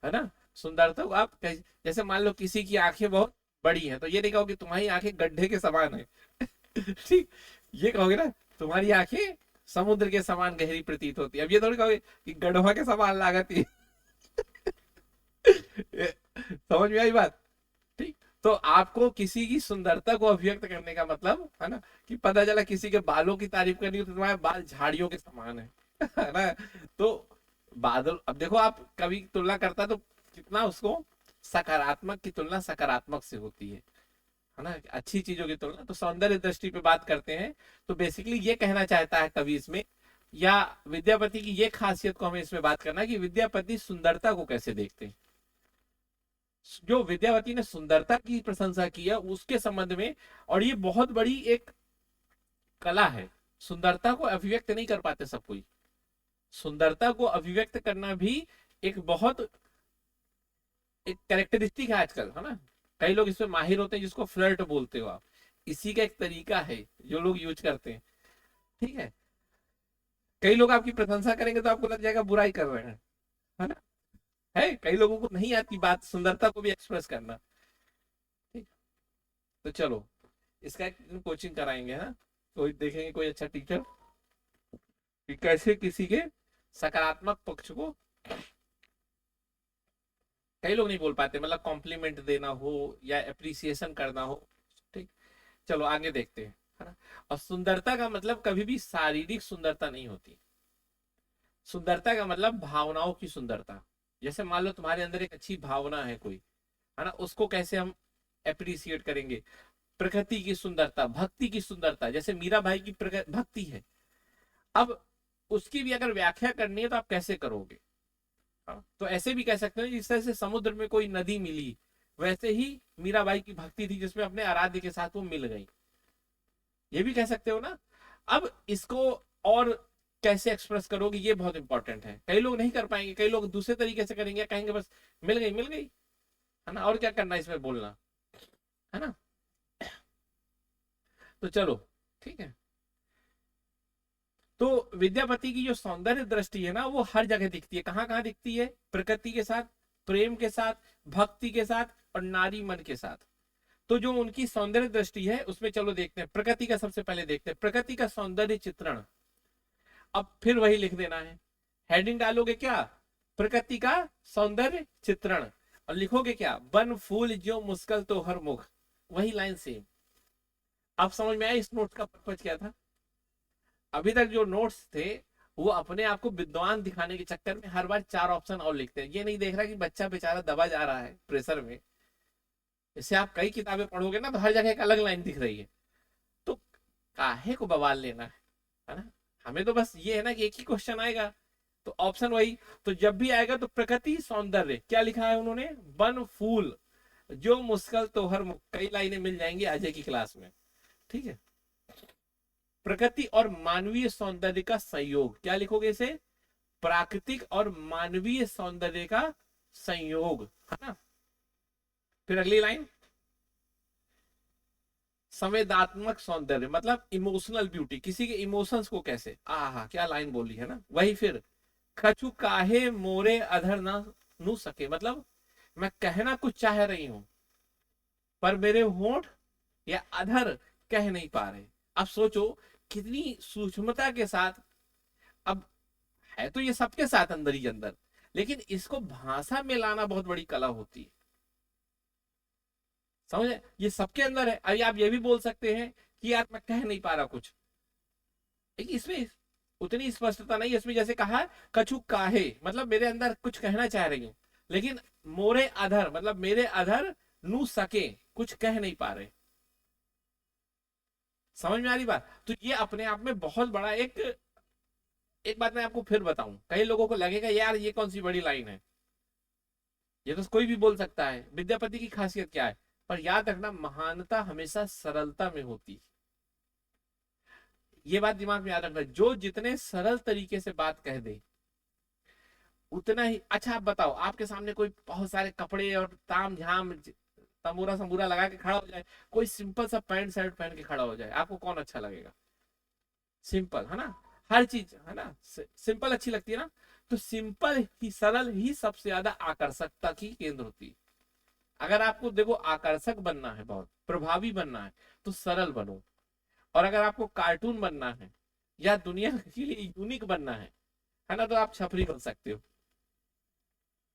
है ना। सुंदरता को आप जैसे मान लो किसी की आंखें बहुत बड़ी हैं, तो ये नहीं कहोगे तुम्हारी आंखें गड्ढे के समान है। ठीक, ये कहोगे ना तुम्हारी आंखें समुद्र के समान गहरी प्रतीत होती है। अब ये थोड़ी कहोगे कि गढ़वा के समान लागती है। समझ में आई बात। ठीक, तो आपको किसी की सुंदरता को अभिव्यक्त करने का मतलब है ना, कि पता चला किसी के बालों की तारीफ करनी हो तो तुम्हारे बाल झाड़ियों के समान है। है ना। तो बादल, अब देखो आप कभी तुलना करता तो कितना उसको सकारात्मक की तुलना सकारात्मक से होती है ना, अच्छी चीजों की तुलना। तो सौंदर्य दृष्टि पे बात करते हैं, तो बेसिकली ये कहना चाहता है कवि इसमें, या विद्यापति की ये खासियत को हमें इसमें बात करना है कि विद्यापति सुंदरता को कैसे देखते हैं। जो विद्यावती ने सुंदरता की प्रशंसा की है उसके संबंध में, और ये बहुत बड़ी एक कला है, सुंदरता को अभिव्यक्त नहीं कर पाते सब कोई। सुंदरता को अभिव्यक्त करना भी एक बहुत एक कैरेक्टरिस्टिक है आजकल, है ना। कई लोग इसमें माहिर होते हैं, जिसको फ्लर्ट बोलते हो आप, इसी का एक तरीका है जो लोग यूज करते हैं। ठीक है, कई लोग आपकी प्रशंसा करेंगे तो आपको लग जाएगा बुराई कर रहे हैं, है ना। है, कई लोगों को नहीं आती बात सुंदरता को भी एक्सप्रेस करना। ठीक, तो चलो इसका एक कोचिंग कराएंगे, है ना। कोई देखेंगे कोई अच्छा टीचर कि कैसे किसी के सकारात्मक पक्ष को, कई लोग नहीं बोल पाते, मतलब कॉम्प्लीमेंट देना हो या अप्रिसिएशन करना हो। ठीक, चलो आगे देखते हैं, है ना। और सुंदरता का मतलब कभी भी शारीरिक सुंदरता नहीं होती। सुंदरता का मतलब भावनाओं की सुंदरता। जैसे मान लो तुम्हारे अंदर एक अच्छी भावना है कोई, है ना, उसको कैसे हम अप्रिसिएट करेंगे। प्रकृति की सुंदरता, भक्ति की सुंदरता, जैसे मीरा भाई की भक्ति है। अब उसकी भी अगर व्याख्या करनी है तो आप कैसे करोगे। हाँ, तो ऐसे भी कह सकते हैं जिस तरह से समुद्र में कोई नदी मिली, वैसे ही मीराबाई की भक्ति थी जिसमें अपने आराध्य के साथ वो मिल गई, ये भी कह सकते हो ना। अब इसको और कैसे एक्सप्रेस करोगे, ये बहुत इंपॉर्टेंट है। कई लोग नहीं कर पाएंगे, कई लोग दूसरे तरीके से करेंगे, कहेंगे बस मिल गई मिल गई, है ना, और क्या करना है इसमें बोलना, है ना। तो चलो ठीक है। तो विद्यापति की जो सौंदर्य दृष्टि है ना, वो हर जगह दिखती है। कहाँ कहाँ दिखती है, प्रकृति के साथ, प्रेम के साथ, भक्ति के साथ और नारी मन के साथ। तो जो उनकी सौंदर्य दृष्टि है उसमें चलो देखते हैं, प्रकृति का सबसे पहले देखते हैं, प्रकृति का सौंदर्य चित्रण। अब फिर वही लिख देना है, हेडिंग डालोगे क्या, प्रकृति का सौंदर्य चित्रण, और लिखोगे क्या, बन फूल जो मुस्कल तो हर मुख, वही लाइन सेम। अब समझ में आया इस नोट का पर्पज क्या था। अभी तक जो नोट्स थे वो अपने आप को विद्वान दिखाने के चक्कर में हर बार चार ऑप्शन और लिखते हैं, ये नहीं देख रहा कि बच्चा बेचारा दबा जा रहा है प्रेशर में। इससे आप कई किताबें पढ़ोगे ना तो हर जगह एक अलग लाइन दिख रही है, तो काहे को बवाल लेना है ना। हमें तो बस ये है ना कि एक ही क्वेश्चन आएगा तो ऑप्शन वही। तो जब भी आएगा तो प्रकृति सौंदर्य क्या लिखा है उन्होंने, बन फूल जो मुस्कल तो हर मुख, कई लाइनें मिल जाएंगी अजय की क्लास में। ठीक है, प्रकृति और मानवीय सौंदर्य का संयोग, क्या लिखोगे इसे, प्राकृतिक और मानवीय सौंदर्य का संयोग, है ना। फिर अगली लाइन, संवेदात्मक सौंदर्य मतलब इमोशनल ब्यूटी, किसी के इमोशंस को कैसे, आहा क्या लाइन बोली है ना। वही फिर, कछु काहे मोरे अधर ना नू सके, मतलब मैं कहना कुछ चाह रही हूं पर मेरे होंठ या अधर कह नहीं पा रहे। अब सोचो कितनी सूक्ष्मता के साथ, अब है तो ये सबके साथ अंदर ही अंदर, लेकिन इसको भाषा में लाना बहुत बड़ी कला होती है। समझे, ये सबके अंदर है। अभी आप ये भी बोल सकते हैं कि यार मैं कह नहीं पा रहा कुछ, लेकिन इसमें उतनी स्पष्टता नहीं है। इसमें जैसे कहा है, कछु काहे मतलब मेरे अंदर कुछ कहना चाह रही हूं, लेकिन मोरे अधर मतलब मेरे अधर नू सके कुछ कह नहीं पा रहे। समझ में आ रही बात। तो ये अपने आप में बहुत बड़ा एक बात मैं आपको फिर बताऊं, कई लोगों को लगेगा यार ये कौन सी बड़ी लाइन है, ये तो कोई भी बोल सकता है, विद्यापति की खासियत क्या है। पर याद रखना, महानता हमेशा सरलता में होती है। ये बात दिमाग में याद रखना, जो जितने सरल तरीके से बात कह दे उतना ही अच्छा। आप बताओ, आपके सामने कोई बहुत सारे कपड़े और ताम झाम तमूरा समूरा लगा के खड़ा हो जाए, कोई सिंपल सा पैंट शर्ट पहन के खड़ा हो जाए, आपको कौन अच्छा लगेगा, सिंपल, है ना। हर चीज है ना, सिंपल अच्छी लगती है ना, तो सिंपल ही सरल ही सबसे ज्यादा आकर्षकता की केंद्र होती है। अगर आपको देखो आकर्षक बनना है, बहुत प्रभावी बनना है, तो सरल बनो। और अगर आपको कार्टून बनना है या दुनिया के लिए यूनिक बनना है ना, तो आप छपरी बन सकते हो।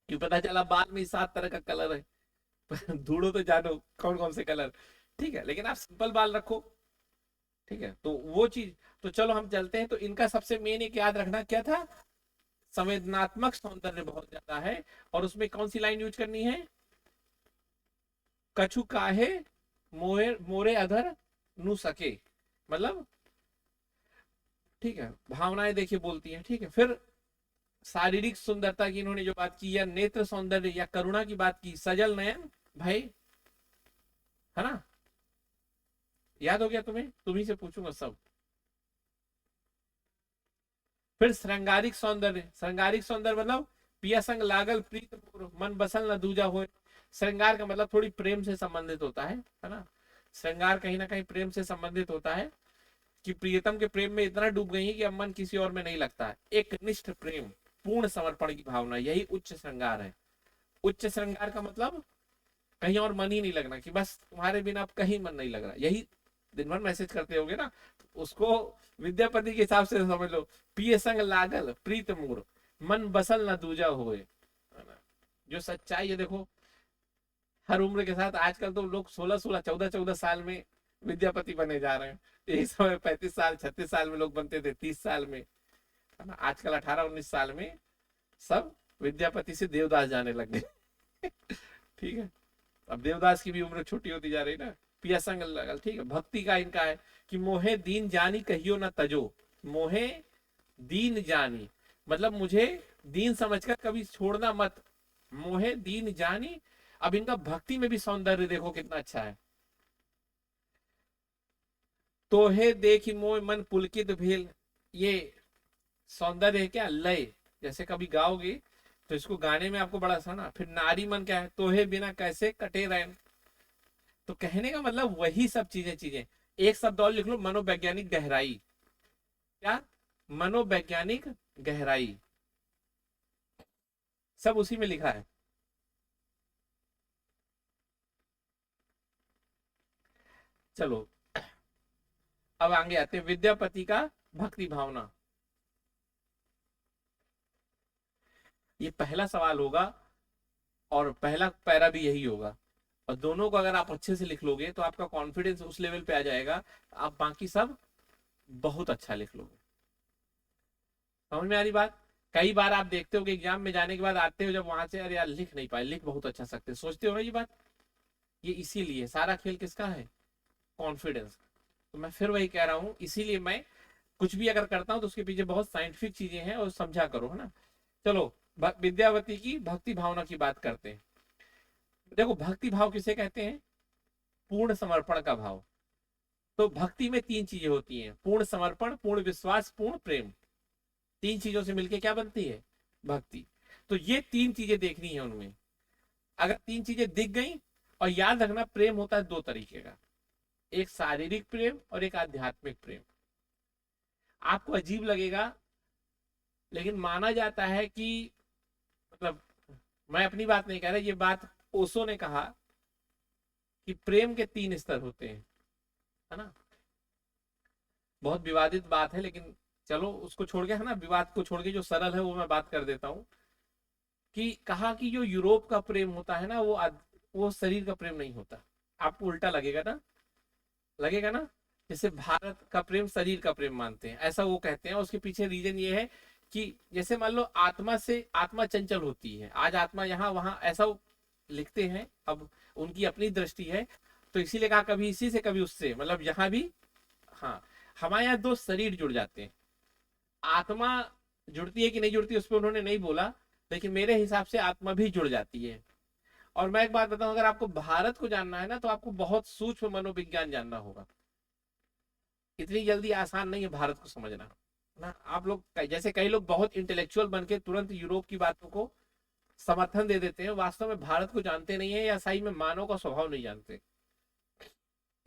क्यों, पता चला बाल में 7 तरह का कलर है ढूंढो तो जानो कौन कौन से कलर। ठीक है, लेकिन आप सिंपल बाल रखो। ठीक है, तो वो चीज। तो चलो हम चलते हैं। तो इनका सबसे मेन एक याद रखना क्या था, संवेदनात्मक सौंदर्य बहुत ज्यादा है। और उसमें कौन सी लाइन यूज करनी है, कछु काहे मोहे मोरे अधर नु सके, मतलब ठीक है, भावनाएं देखिए बोलती हैं। ठीक है, फिर शारीरिक सुंदरता की इन्होंने जो बात की, या नेत्र सौंदर्य या करुणा की बात की, सजल नयन भाई, है ना, याद हो गया तुम्हें, तुम्ही से पूछूंगा सब। फिर श्रृंगारिक सौंदर्य, श्रृंगारिक सौंदर्य मतलब पिया संग लागल प्रीत मोर, मन बसल न दूजा होए। श्रृंगार का मतलब थोड़ी प्रेम से संबंधित होता है ना। श्रृंगार कहीं ना कहीं प्रेम से संबंधित होता है, कि प्रियतम के प्रेम में इतना डूब गई है कि अब मन किसी और में नहीं लगता है। एक निष्ठ प्रेम, पूर्ण समर्पण की भावना, यही उच्च श्रृंगार है। उच्च श्रृंगार का मतलब कहीं और मन ही नहीं लगना, कि बस तुम्हारे बिना अब कहीं मन नहीं लग रहा। यही दिन भर मैसेज करते होगे ना, उसको विद्यापति के हिसाब से समझ लो, पिए संग लागल प्रीत मूर, मन बसल न दूजा होए, है ना। जो सच्चाई है देखो, हर उम्र के साथ आजकल तो लोग 16-16, 14-14 साल में विद्यापति बने जा रहे हैं। एक समय 35 साल 36 साल में लोग बनते थे, 30 साल में, है ना। आजकल 18-19 साल में सब विद्यापति से देवदास जाने लग गए ठीक है, अब देवदास की भी उम्र छोटी होती जा रही ना। पिया संग लगल, ठीक है। भक्ति का इनका है कि मोहे दीन जानी कहियो ना तजो, मोहे दीन जानी मतलब मुझे दीन समझकर कभी छोड़ना मत, मोहे दीन जानी। अब इनका भक्ति में भी सौंदर्य देखो कितना अच्छा है। तोहे देखी मोह मन पुलकित भेल, ये सौंदर्य है क्या, लय। जैसे कभी गाओगे तो इसको गाने में आपको बड़ा आसान है। फिर नारी मन क्या है, तोहे बिना कैसे कटे रैन। तो कहने का मतलब वही सब चीजें चीजें। एक शब्द और लिख लो, मनोवैज्ञानिक गहराई। क्या, मनोवैज्ञानिक गहराई, सब उसी में लिखा है। चलो अब आगे आते हैं, विद्यापति का भक्ति भावना। ये पहला सवाल होगा और पहला पैरा भी यही होगा। और दोनों को अगर आप अच्छे से लिख लोगे तो आपका कॉन्फिडेंस उस लेवल पे आ जाएगा, आप बाकी सब बहुत अच्छा लिख लोगे। समझ में आ रही बात। कई बार आप देखते हो कि एग्जाम में जाने के बाद आते हो, जब वहां से अरे यार लिख नहीं पाए, लिख बहुत अच्छा सकते, सोचते हो ना ये बात। ये इसीलिए सारा खेल किसका है, कॉन्फिडेंस। तो मैं फिर वही कह रहा हूँ, इसीलिए मैं कुछ भी अगर करता हूँ तो उसके पीछे बहुत साइंटिफिक चीजें हैं, और समझा करो, है ना। चलो विद्यावती की भक्ति भावना की बात करते हैं। देखो भक्ति भाव किसे कहते हैं, पूर्ण समर्पण का भाव। तो भक्ति में 3 चीजें होती हैं, पूर्ण समर्पण, पूर्ण विश्वास, पूर्ण प्रेम। 3 चीजों से मिलके क्या बनती है, भक्ति। तो ये 3 चीजें देखनी है उनमें। अगर 3 चीजें दिख गई, और याद रखना प्रेम होता है 2 तरीके का, एक शारीरिक प्रेम और एक आध्यात्मिक प्रेम। आपको अजीब लगेगा, लेकिन माना जाता है कि, मतलब मैं अपनी बात नहीं कह रहा, ये बात ओशो ने कहा कि प्रेम के 3 स्तर होते हैं, है ना। बहुत विवादित बात है, लेकिन चलो उसको छोड़ के, है ना, विवाद को छोड़ के जो सरल है वो मैं बात कर देता हूँ। कि कहा कि जो यूरोप का प्रेम होता है ना, वो शरीर का प्रेम नहीं होता। आपको उल्टा लगेगा ना, लगेगा ना। जैसे भारत का प्रेम शरीर का प्रेम मानते हैं, ऐसा वो कहते हैं। उसके पीछे रीजन ये है कि जैसे मान लो आत्मा से, आत्मा चंचल होती है, आज आत्मा यहाँ वहां, ऐसा वो लिखते हैं। अब उनकी अपनी दृष्टि है, तो इसीलिए कहा कभी इसी से कभी उससे, मतलब यहाँ भी। हाँ, हमारे यहाँ 2 शरीर जुड़ जाते हैं, आत्मा जुड़ती है कि नहीं जुड़ती उस पर उन्होंने नहीं बोला, लेकिन मेरे हिसाब से आत्मा भी जुड़ जाती है। और मैं एक बात बताऊं, अगर आपको भारत को जानना है ना, तो आपको बहुत सूक्ष्म मनोविज्ञान जानना होगा। इतनी जल्दी आसान नहीं है भारत को समझना ना। आप लोग जैसे कई लोग बहुत इंटेलेक्चुअल बन के तुरंत यूरोप की बातों को समर्थन दे देते हैं, वास्तव में भारत को जानते नहीं है, या सही में मानव का स्वभाव नहीं जानते,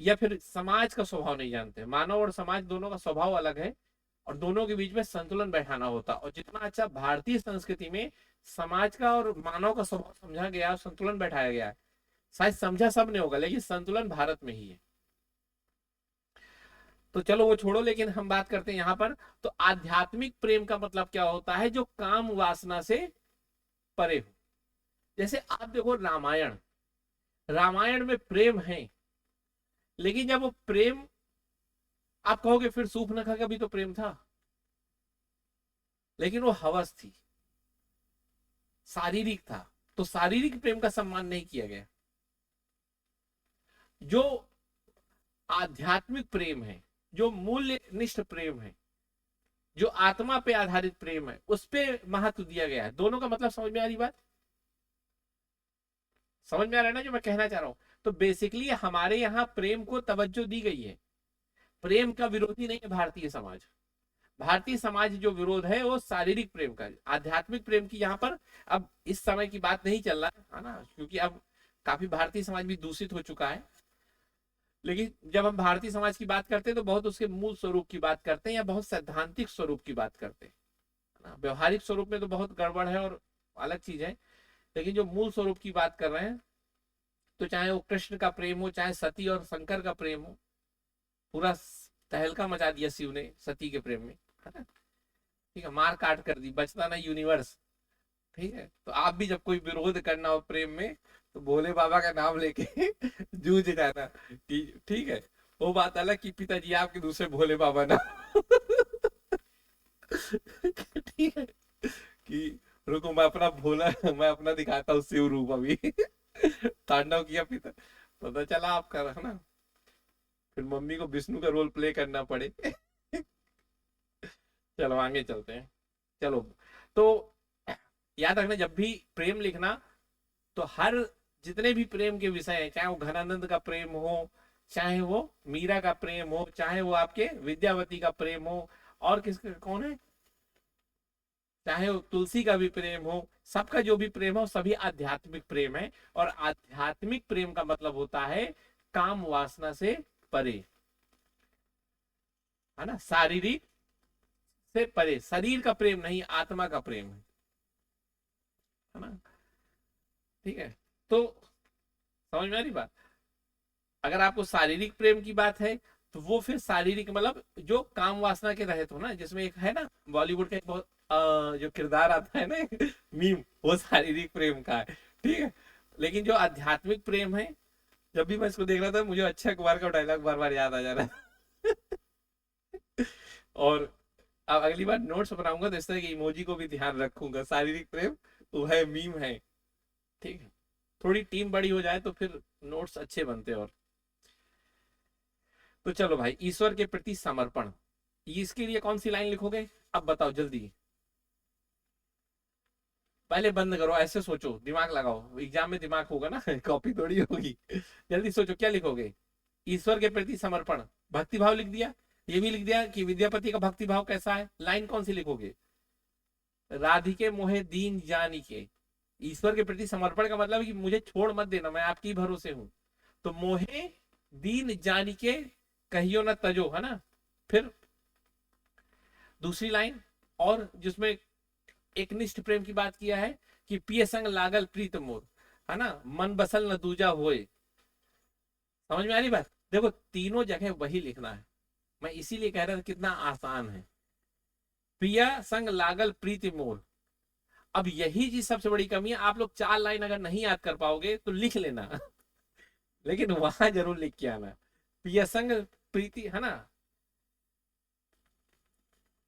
या फिर समाज का स्वभाव नहीं जानते। मानव और समाज दोनों का स्वभाव अलग है। और दोनों के बीच में संतुलन बैठाना होता। और जितना अच्छा भारतीय संस्कृति में समाज का और मानव का स्वभाव समझा गया है, संतुलन बैठाया गया है, शायद समझा सब ने होगा, लेकिन संतुलन भारत में ही है। तो चलो वो छोड़ो, लेकिन हम बात करते हैं यहाँ पर। तो आध्यात्मिक प्रेम का मतलब क्या होता है? जो काम वासना से परे हो। जैसे आप देखो रामायण, रामायण में प्रेम है, लेकिन जब वो प्रेम, आप कहोगे फिर सूर्पनखा का भी तो प्रेम था, लेकिन वो हवस थी, शारीरिक था, तो शारीरिक प्रेम का सम्मान नहीं किया गया। जो आध्यात्मिक प्रेम है, जो मूल्य निष्ठ प्रेम है, जो आत्मा पे आधारित प्रेम है, उस पे महत्व दिया गया है। दोनों का मतलब समझ में आ रही बात? समझ में आ रहा है ना जो मैं कहना चाह रहा हूं? तो बेसिकली हमारे यहाँ प्रेम को तवज्जो दी गई है। प्रेम का विरोधी नहीं है भारतीय समाज। भारतीय समाज जो विरोध है वो शारीरिक प्रेम का, आध्यात्मिक प्रेम की यहाँ पर अब इस समय की बात नहीं चल रहा है ना, क्योंकि अब काफी भारतीय समाज भी दूषित हो चुका है। लेकिन जब हम भारतीय समाज की बात करते हैं तो बहुत उसके मूल स्वरूप की बात करते हैं, या बहुत सैद्धांतिक स्वरूप की बात करते हैं ना। व्यवहारिक स्वरूप में तो बहुत गड़बड़ है और अलग चीज है, लेकिन जो मूल स्वरूप की बात कर रहे हैं, तो चाहे वो कृष्ण का प्रेम हो, चाहे सती और शंकर का प्रेम हो, पूरा तहलका मचा दिया शिव ने सती के प्रेम में, है ना। ठीक है, मार काट कर दी, बचता ना यूनिवर्स। ठीक है, तो आप भी जब कोई विरोध करना हो प्रेम में, तो भोले बाबा का नाम लेके जूझ जाना कि ठीक है। वो बात अलग कि पिताजी आपके दूसरे भोले बाबा ना ठीक है, कि रुको मैं अपना भोला, मैं अपना दिखाता हूँ शिव रूप अभी तांडव किया पिता, पता चला आपका, है ना। फिर मम्मी को विष्णु का रोल प्ले करना पड़े चलो आगे चलते हैं। चलो, तो याद रखना जब भी प्रेम लिखना, तो हर जितने भी प्रेम के विषय हैं, चाहे वो घनानंद का प्रेम हो, चाहे वो मीरा का प्रेम हो, चाहे वो आपके विद्यावती का प्रेम हो, और किसका कौन है, चाहे वो तुलसी का भी प्रेम हो, सबका जो भी प्रेम हो सभी आध्यात्मिक प्रेम है। और आध्यात्मिक प्रेम का मतलब होता है काम वासना से परे, है ना, शारीरिक से परे, शरीर का प्रेम नहीं, आत्मा का प्रेम है ना। ठीक है, तो समझ में आ रही बात? अगर आपको शारीरिक प्रेम की बात है, तो वो फिर शारीरिक मतलब जो काम वासना के रहित हो ना, जिसमें एक है ना बॉलीवुड का एक बहुत जो किरदार आता है ना मीम, वो शारीरिक प्रेम का है। ठीक है, लेकिन जो आध्यात्मिक प्रेम है, जब भी मैं इसको देख रहा था मुझे अक्षय कुमार का डायलॉग बार बार याद आ जा रहा है और अब अगली बार नोट्स बनाऊंगा तो इस तरह की इमोजी को भी ध्यान रखूंगा। शारीरिक प्रेम वो है, मीम है। ठीक है, थोड़ी टीम बड़ी हो जाए तो फिर नोट्स अच्छे बनते हैं। और तो चलो भाई, ईश्वर के प्रति समर्पण, इसके लिए कौन सी लाइन लिखोगे? अब बताओ जल्दी, पहले बंद करो, ऐसे सोचो, दिमाग लगाओ, एग्जाम में दिमाग होगा ना कॉपी थोड़ी होगी जल्दी सोचो क्या लिखोगे। ईश्वर के प्रति समर्पण, भक्ति भाव लिख दिया, ये भी लिख दिया कि विद्यापति का भक्ति भाव कैसा है, लाइन कौन सी लिखोगे? राधिके मोहे दीन जानिके, ईश्वर के प्रति समर्पण का मतलब है कि मुझे छोड़ मत देना, मैं आपकी भरोसे हूं। तो मोहे दीन जानिके कहियो न तजो, है ना। फिर दूसरी लाइन, और जिसमें एक निष्ठ प्रेम की बात किया है कि पिय संग लागल प्रीत मोर, है ना, मन बसल न दूजा होए। समझ में आ रही बात? देखो तीनों जगह वही लिखना है, मैं इसीलिए कह रहा था कितना आसान है। प्रिया संग लागल प्रीति मोर, अब यही चीज सबसे बड़ी कमी है, आप लोग 4 लाइन अगर नहीं याद कर पाओगे तो लिख लेना लेकिन वहां जरूर लिख के आना, प्रिय संग प्रीति, है ना।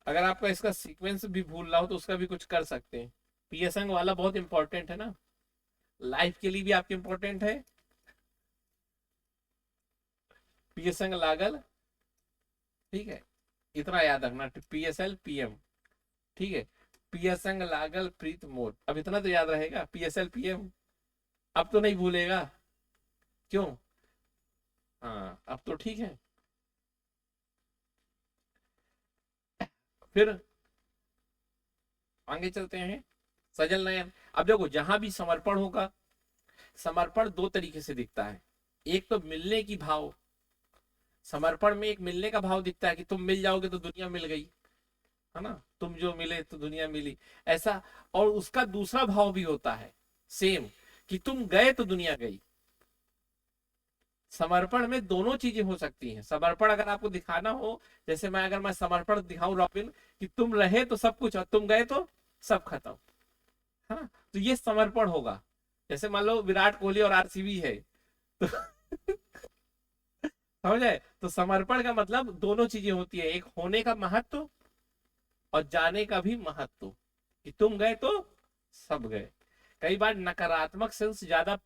अगर आपका इसका सीक्वेंस भी भूल रहा हो तो उसका भी कुछ कर सकते हैं। प्रिय संग वाला बहुत इंपॉर्टेंट है ना, लाइफ के लिए भी आपके इंपॉर्टेंट है। प्रिय संग लागल, ठीक है, इतना याद रखना, PSL PM। ठीक है, पिय संग लागल प्रीत मोर, अब इतना तो याद रहेगा, PSL PM। अब तो नहीं भूलेगा, क्यों? हाँ अब तो ठीक है। फिर आगे चलते हैं, सजल नयन। अब देखो जहां भी समर्पण होगा, समर्पण दो तरीके से दिखता है। एक तो मिलने की भाव, समर्पण में एक मिलने का भाव दिखता है कि तुम मिल जाओगे तो दुनिया मिल गई। है ना, तुम जो मिले तो दुनिया मिली, ऐसा। और उसका दूसरा भाव भी होता है सेम, कि तुम गए तो दुनिया गई। समर्पण में दोनों चीजें हो सकती हैं। समर्पण अगर आपको दिखाना हो, जैसे अगर मैं समर्पण दिखाऊं रॉबिन, कि तुम रहे तो सब कुछ और तुम गए तो सब खत्म, है ना, तो ये समर्पण होगा। जैसे मान लो विराट कोहली और आरसीबी है, तो समझ आए, तो समर्पण का मतलब दोनों चीजें होती है, एक होने का महत्व और जाने का भी महत्व, कि तुम गए तो सब गए। कई बार नकारात्मक सेंस ज्यादा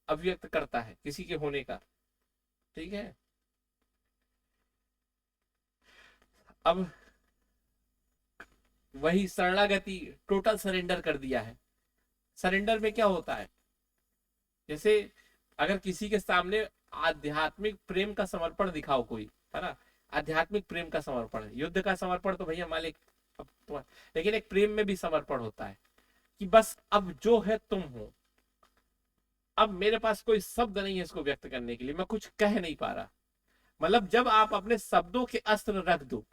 अभिव्यक्त करता है किसी के होने का, ठीक है। अब वही शरणागति, टोटल सरेंडर कर दिया है। सरेंडर में क्या होता है, जैसे अगर किसी के सामने आध्यात्मिक प्रेम का समर्पण दिखाओ कोई, है ना, आध्यात्मिक प्रेम का समर्पण, युद्ध का समर्पण तो भैया मालिक अब लेकिन एक प्रेम में भी समर्पण होता है, कि बस अब जो है तुम हो, अब मेरे पास कोई शब्द नहीं है इसको व्यक्त करने के लिए, मैं कुछ कह नहीं पा रहा। मतलब जब आप अपने शब्दों के अस्त्र रख दो,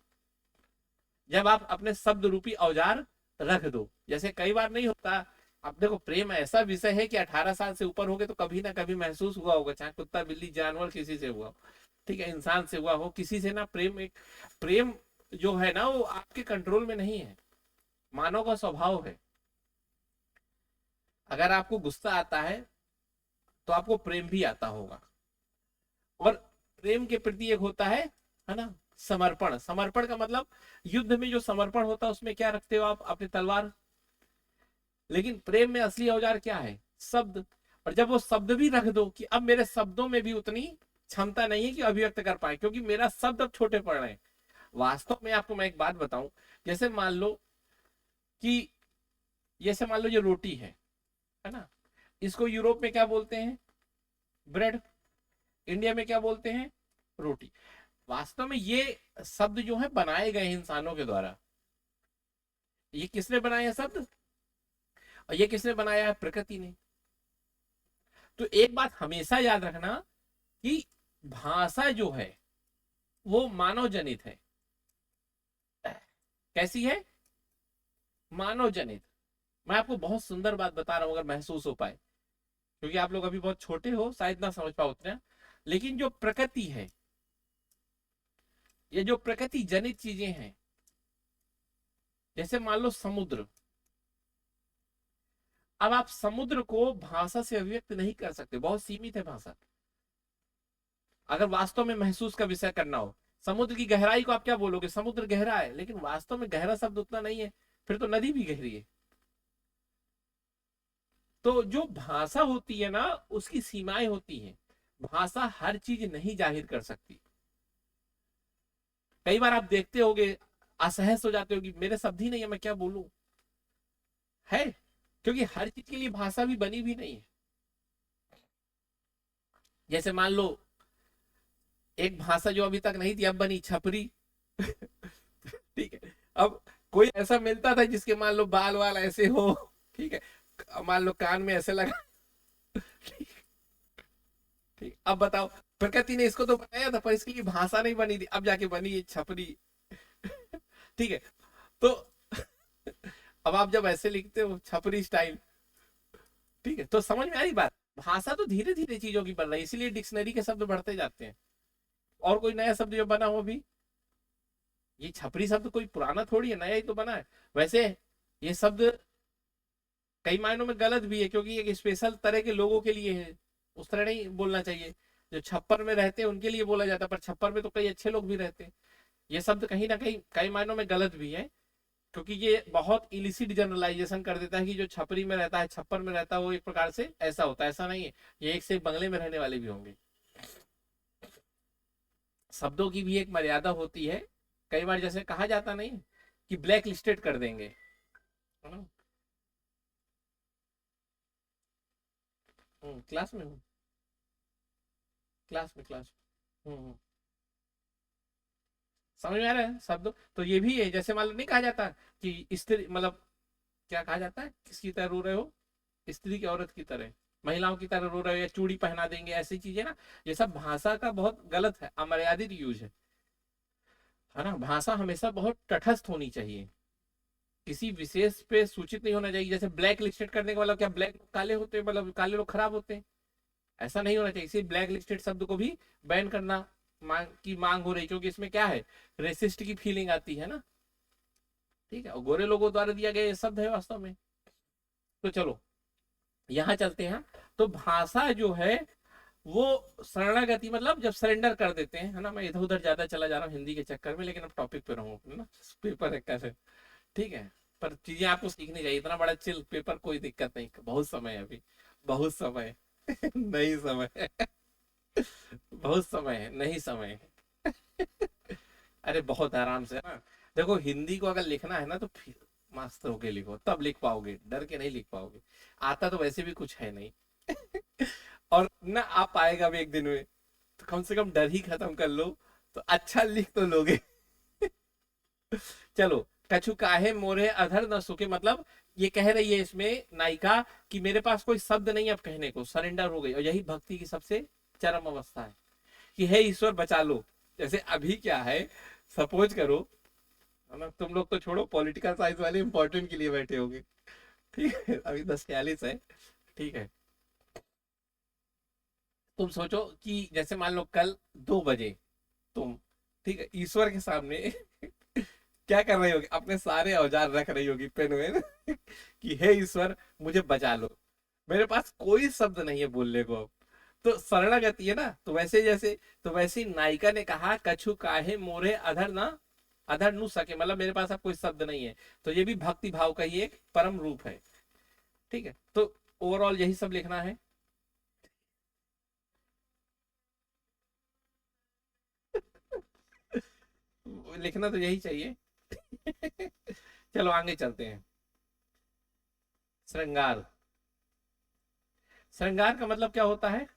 जब आप अपने शब्द रूपी औजार रख दो, जैसे कई बार नहीं होता। अब देखो प्रेम ऐसा विषय है कि 18 साल से ऊपर हो गए तो कभी ना कभी महसूस हुआ होगा, चाहे कुत्ता बिल्ली जानवर किसी से हुआ हो, ठीक है, इंसान से हुआ हो, किसी से ना प्रेम, एक प्रेम जो है ना वो आपके कंट्रोल में नहीं है, मानव का स्वभाव है। अगर आपको गुस्सा आता है तो आपको प्रेम भी आता होगा। और प्रेम के प्रति एक होता है ना, समर्पण। समर्पण का मतलब युद्ध में जो समर्पण होता है उसमें क्या रखते हो आप, अपनी तलवार। लेकिन प्रेम में असली औजार क्या है, शब्द। और जब वो शब्द भी रख दो कि अब मेरे शब्दों में भी उतनी क्षमता नहीं है कि अभिव्यक्त कर पाए, क्योंकि मेरा शब्द अब छोटे पड़ रहे हैं। वास्तव में आपको मैं एक बात बताऊं, जैसे मान लो कि, जैसे मान लो ये रोटी है ना, इसको यूरोप में क्या बोलते हैं, ब्रेड। इंडिया में क्या बोलते हैं, रोटी। वास्तव में ये शब्द जो है बनाए गए इंसानों के द्वारा। ये किसने बनाए हैं शब्द, और ये किसने बनाया है, प्रकृति ने। तो एक बात हमेशा याद रखना कि भाषा जो है वो मानव जनित है। कैसी है, मानव जनित। मैं आपको बहुत सुंदर बात बता रहा हूं, अगर महसूस हो पाए, क्योंकि आप लोग अभी बहुत छोटे हो, शायद ना समझ पाओ उतना। लेकिन जो प्रकृति है, ये जो प्रकृति जनित चीजें हैं, जैसे मान लो समुद्र। अब आप समुद्र को भाषा से अभिव्यक्त नहीं कर सकते, बहुत सीमित है भाषा। अगर वास्तव में महसूस का विषय करना हो, समुद्र की गहराई को आप क्या बोलोगे, समुद्र गहरा है, लेकिन वास्तव में गहरा शब्द उतना नहीं है, फिर तो नदी भी गहरी है। तो जो भाषा होती है ना, उसकी सीमाएं होती हैं। भाषा हर चीज नहीं जाहिर कर सकती। कई बार आप देखते होगे, असहज हो जाते हो कि मेरे शब्द ही नहीं है, मैं क्या बोलूं, है, क्योंकि हर चीज के लिए भाषा भी बनी भी नहीं है। जैसे मान लो एक भाषा जो अभी तक नहीं थी, अब बनी, छपरी। ठीक है। अब कोई ऐसा मिलता था जिसके मान लो बाल वाल ऐसे हो, ठीक है, मान लो कान में ऐसे लगा, ठीक। ठीक, अब बताओ, प्रकृति ने इसको तो बनाया था पर इसके लिए भाषा नहीं बनी थी, अब जाके बनी ये छपरी। ठीक है। तो अब आप जब ऐसे लिखते हो छपरी स्टाइल, ठीक है, तो समझ में आ रही बात। भाषा तो धीरे धीरे चीजों की बन रही है, इसीलिए डिक्शनरी के शब्द बढ़ते जाते हैं। और कोई नया शब्द जो बना हो भी, ये छपरी शब्द कोई पुराना थोड़ी है, नया ही तो बना है। वैसे ये शब्द कई मायनों में गलत भी है, क्योंकि एक स्पेशल तरह के लोगों के लिए है, उस तरह नहीं बोलना चाहिए। जो छप्पर में रहते हैं उनके लिए बोला जाता है, पर छप्पर में तो कई अच्छे लोग भी रहते हैं। ये शब्द कहीं ना कहीं कई मायनों में गलत भी है, क्योंकि ये बहुत इलिसिट जनरलाइजेशन कर देता है कि जो छपरी में रहता है, छप्पर में रहता है, वो एक प्रकार से ऐसा होता है, ऐसा नहीं है। ये एक से एक बंगले में रहने वाले भी होंगे। शब्दों की भी एक मर्यादा होती है। कई बार जैसे कहा जाता नहीं कि ब्लैक लिस्टेड कर देंगे, है ना। क्लास में हूँ, क्लास में समझ में आ रहा है शब्द। तो ये भी है, जैसे मान लो नहीं कहा जाता कि स्त्री, मतलब क्या कहा जाता है, किसकी तरह रो रहे हो, स्त्री की, औरत की तरह, महिलाओं की तरह रो रहे हो, या चूड़ी पहना देंगे, ऐसी चीजें ना। ये सब भाषा का बहुत गलत है, अमर्यादित यूज है ना। भाषा हमेशा बहुत तटस्थ होनी चाहिए। किसी विशेष पे सूचित नहीं होना चाहिए। जैसे ब्लैक लिस्टेड करने का मतलब क्या, ब्लैक काले होते हैं, मतलब काले लोग खराब होते हैं, ऐसा नहीं होना चाहिए। इसी ब्लैक लिस्टेड शब्द को भी बैन करना मांग हो रही, क्योंकि इसमें क्या है, रेसिस्ट की फीलिंग आती है ना। ठीक है, और गोरे लोगों द्वारा दिया गया ये शब्द है वास्तव में। तो चलो यहाँ चलते हैं। तो भाषा जो है वो शरणागति, मतलब जब सरेंडर कर देते हैं, है ना। मैं इधर उधर ज्यादा चला जा रहा हूँ हिंदी के चक्कर में, लेकिन अब टॉपिक पे रहूँ ना, पेपर है कैसे। ठीक है, पर चीजें आपको सीखनी चाहिए, इतना बड़ा चिल पेपर, कोई दिक्कत नहीं, बहुत समय है अभी, बहुत समय है। नहीं समय है, बहुत समय है, नहीं समय है। अरे बहुत आराम से, है ना। देखो हिंदी को अगर लिखना है ना तो फिर मस्त होके लिखो, तब लिख पाओगे, डर के नहीं लिख पाओगे। आता तो वैसे भी कुछ है नहीं। और ना आ पाएगा भी एक दिन में, तो कम से कम डर ही खत्म कर लो, तो अच्छा लिख तो लोगे। चलो, कछु काहे मोरे अधर न सुखे, मतलब ये कह रही है इसमें नायिका कि मेरे पास कोई शब्द नहीं अब कहने को, सरेंडर हो गई। और यही भक्ति की सबसे चरम अवस्था है, कि हे ईश्वर बचा लो। जैसे अभी क्या है, सपोज करो, है ना, तुम लोग तो छोड़ो, पॉलिटिकल साइंस वाले इंपॉर्टेंट के लिए बैठे होंगे। ठीक है, अभी 10:40 है। ठीक है, तुम सोचो कि जैसे मान लो कल 2 बजे तुम, ठीक है, ईश्वर के सामने क्या कर रही होगी, अपने सारे औजार रख रही होगी पेन वेन, कि हे ईश्वर मुझे बचा लो, मेरे पास कोई शब्द नहीं है बोलने को अब। तो शरणागति है ना, तो वैसे जैसे, तो वैसे ही नायिका ने कहा कछु काहे मोरे अधर ना, अधर नु सके, मतलब मेरे पास अब कोई शब्द नहीं है। तो ये भी भक्ति भाव का ही एक परम रूप है। ठीक है, तो ओवरऑल यही सब लिखना है। लिखना तो यही चाहिए। चलो आगे चलते हैं। श्रृंगार, श्रृंगार का मतलब क्या होता है,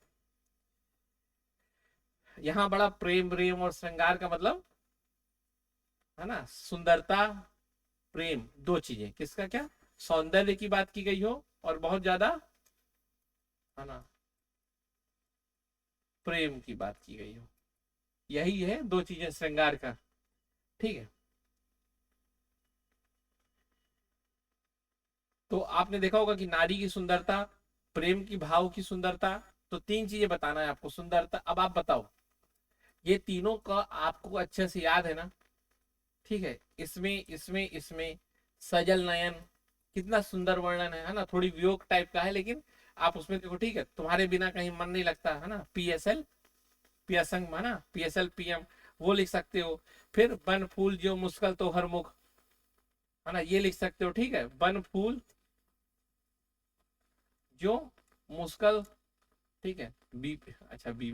यहाँ बड़ा प्रेम प्रेम, और श्रृंगार का मतलब, है ना, सुंदरता, प्रेम, दो चीजें, किसका क्या, सौंदर्य की बात की गई हो, और बहुत ज्यादा, है ना, प्रेम की बात की गई हो, यही है दो चीजें श्रृंगार का। ठीक है, तो आपने देखा होगा कि नारी की सुंदरता, प्रेम की भाव की सुंदरता, तो तीन चीजें बताना है आपको, सुंदरता। अब आप बताओ, ये तीनों का आपको अच्छे से याद है ना। ठीक है, इसमें इसमें इसमें सजल नयन, कितना सुंदर वर्णन है ना, थोड़ी वियोग टाइप का है, लेकिन आप उसमें देखो, ठीक है, तुम्हारे बिना कहीं मन नहीं लगता, है ना, पीएसएल, पियसंग, है ना, पीएसएल पीएम, वो लिख सकते हो। फिर बन फूल जो मुस्कल तो हर मुख, है ना, ये लिख सकते हो। ठीक है, बन फूल जो मुस्कल, ठीक है, बी, अच्छा बी,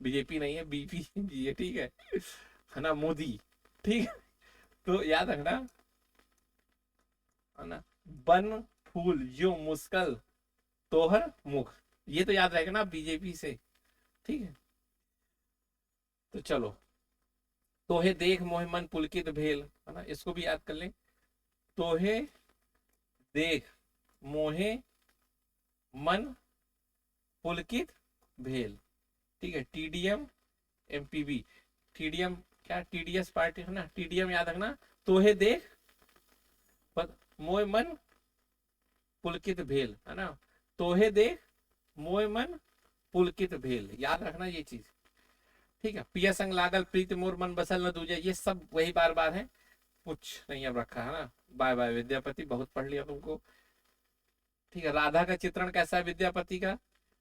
बीजेपी नहीं है, बीपी जी है, ठीक है ना, मोदी। ठीक है, तो याद रखना, है ना, बन फूल जो मुस्कल तोहर मुख, ये तो याद रहेगा ना बीजेपी से। ठीक है, तो चलो, तोहे देख मोहे मन पुलकित भेल, है ना, इसको भी याद कर लें। तोहे देख मोहे मन पुलकित भेल। ठीक है, टीडीएम एमपीबी, टीडीएम क्या, टीडीएस पार्टी, है ना, टीडीएम याद रखना। तोहे देख मोहे मन पुलकित भेल, है ना, तोहे देख मोहे मन पुलकित भेल, याद रखना ये चीज। ठीक है, पिया संग लागल प्रीत मोर मन बसल न दूजे, ये सब वही बार बार है, कुछ नहीं अब रखा, है ना। बाय बाय विद्यापति, बहुत पढ़ लिया तुमको। ठीक है, राधा का चित्रण कैसा है विद्यापति का,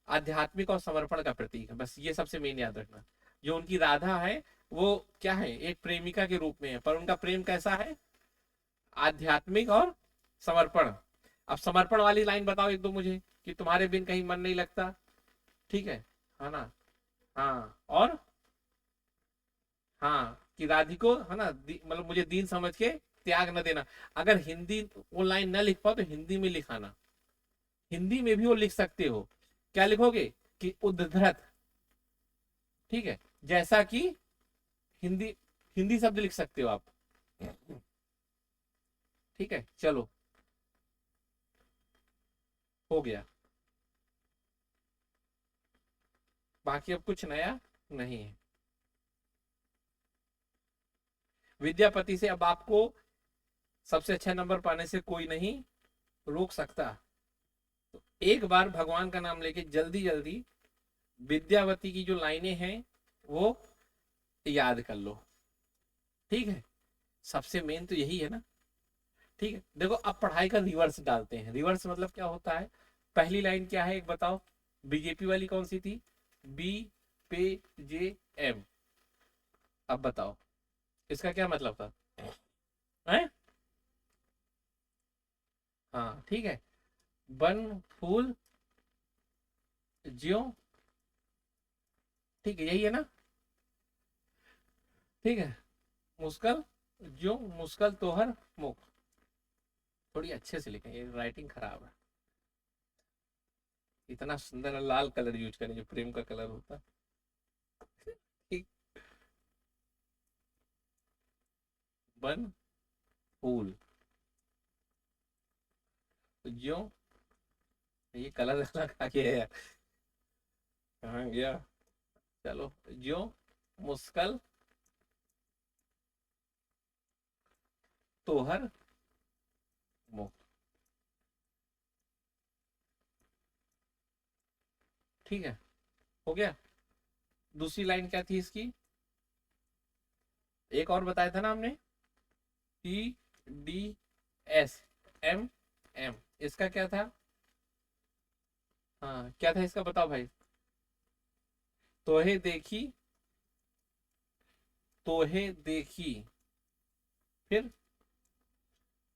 आध्यात्मिक और समर्पण का प्रतीक है, बस ये सबसे मेन याद रखना। जो उनकी राधा है वो क्या है, एक प्रेमिका के रूप में है, पर उनका प्रेम कैसा है, आध्यात्मिक और समर्पण। अब समर्पण वाली लाइन बताओ एक दो मुझे, कि तुम्हारे बिन कहीं मन नहीं लगता। ठीक है ना, हाँ, और हाँ, कि राधिको, है ना, मतलब मुझे दीन समझ के त्याग न देना। अगर हिंदी वो लाइन न लिख पाओ तो हिंदी में लिखाना, हिंदी में भी वो लिख सकते हो। क्या लिखोगे, कि उद्धृत, ठीक है, जैसा कि हिंदी, हिंदी शब्द लिख सकते हो आप। ठीक है, चलो, हो गया, बाकी अब कुछ नया नहीं है। विद्यापति से अब आपको सबसे अच्छा नंबर पाने से कोई नहीं रोक सकता। तो एक बार भगवान का नाम लेके जल्दी जल्दी विद्यावती की जो लाइनें हैं वो याद कर लो। ठीक है, सबसे मेन तो यही है ना। ठीक है, देखो अब पढ़ाई का रिवर्स डालते हैं। रिवर्स मतलब क्या होता है? पहली लाइन क्या है एक बताओ? बीजेपी वाली कौन सी थी? बी पे जे एम। अब बताओ इसका क्या मतलब था? है? हाँ ठीक है, बन फूल ज्यो। ठीक है, यही है ना? ठीक है, मुस्कल ज्यो मुस्कल तोहर मुख। थोड़ी अच्छे से लिखें, ये राइटिंग खराब है। इतना सुंदर लाल कलर यूज करें जो प्रेम का कलर होता है। ठीक, बन फूल ज्यो, ये कलर अलग आ गया है यार। कहाँ गया? चलो, ज्यो मुस्कल तोहर मुख। ठीक है, हो गया। दूसरी लाइन क्या थी इसकी? एक और बताया था ना हमने, T D S M M. इसका क्या था? हाँ क्या था इसका, बताओ भाई। तोहे देखी, तोहे देखी, फिर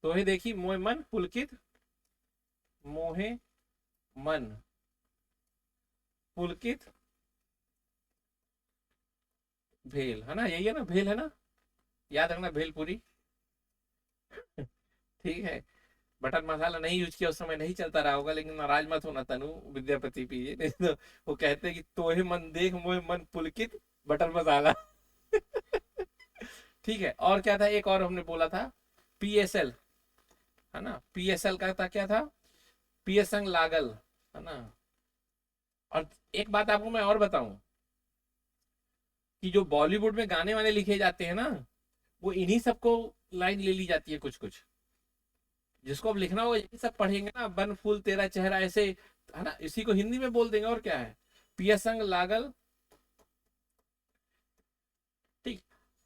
तोहे देखी मोहे मन पुलकित, मोहे मन पुलकित भेल, है ना? यही है ना, भेल है ना? याद रखना भेलपुरी। ठीक है, बटर मसाला नहीं यूज किया उस समय, नहीं चलता रहा होगा, लेकिन नाराज मत होना तनु, विद्यापति पीजिए नहीं तो वो कहते हैं कि तोहे मन देख मोहे मन पुलकित बटर मसाला। ठीक है, और क्या था? एक और हमने बोला था, पीएसएल, है ना? पीएसएल का था क्या था? पीएसंग लागल, है ना? और एक बात आपको मैं और बताऊं, कि जो बॉलीवुड में गाने वाने लिखे जाते हैं ना, वो इन्हीं सबको लाइन ले ली जाती है कुछ कुछ। जिसको अब लिखना होगा यही सब पढ़ेंगे ना, बन फूल तेरा चेहरा ऐसे, है ना? इसी को हिंदी में बोल देंगे, और क्या है? पियसंग लागल। ठीक,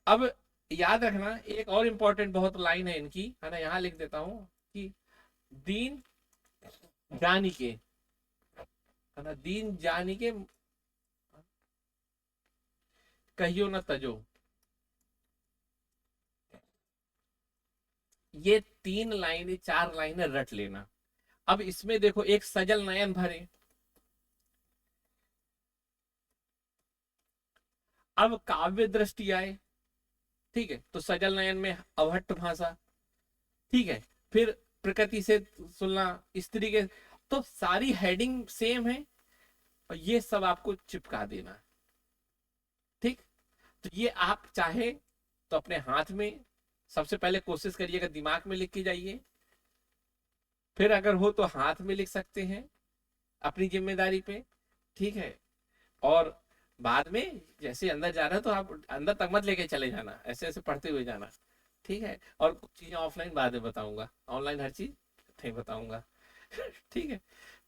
अब याद रखना एक और इम्पोर्टेंट बहुत लाइन है इनकी, है ना? यहाँ लिख देता हूँ कि दीन जानी के, है ना? दीन जानी के कहियो न तजो। ये तीन लाइनें, चार लाइनें रट लेना। अब इसमें देखो, एक सजल नयन भरे, अब काव्य दृष्टि आए। ठीक है, तो सजल नयन में अवहट्ट भाषा। ठीक है, फिर प्रकृति से सुनना, स्त्री के, तो सारी हेडिंग सेम है, और ये सब आपको चिपका देना है। ठीक, तो ये आप चाहे तो अपने हाथ में, सबसे पहले कोशिश करिएगा दिमाग में लिख के जाइए, फिर अगर हो तो हाथ में लिख सकते हैं अपनी जिम्मेदारी पे। ठीक है, और बाद में जैसे अंदर जा रहा है तो आप अंदर तक मत लेके चले जाना, ऐसे ऐसे पढ़ते हुए जाना। ठीक है, और कुछ चीजें ऑफलाइन बाद में बताऊंगा, ऑनलाइन हर चीज नहीं बताऊंगा। ठीक है,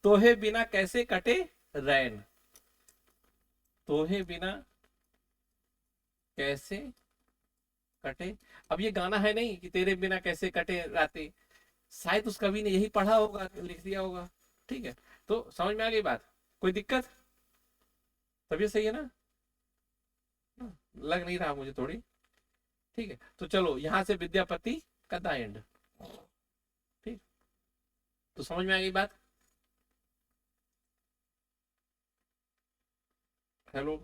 तोहे बिना कैसे कटे रैन, तोहे बिना कैसे कटे। अब ये गाना है नहीं कि तेरे बिना कैसे कटे रातें, शायद उस कवि ने यही पढ़ा होगा, लिख दिया होगा। ठीक है, तो समझ में आ गई बात? कोई दिक्कत? तबीयत सही है ना? लग नहीं रहा मुझे थोड़ी। ठीक है, तो चलो यहाँ से विद्यापति का द एंड। ठीक, तो समझ में आ गई बात? हेलो।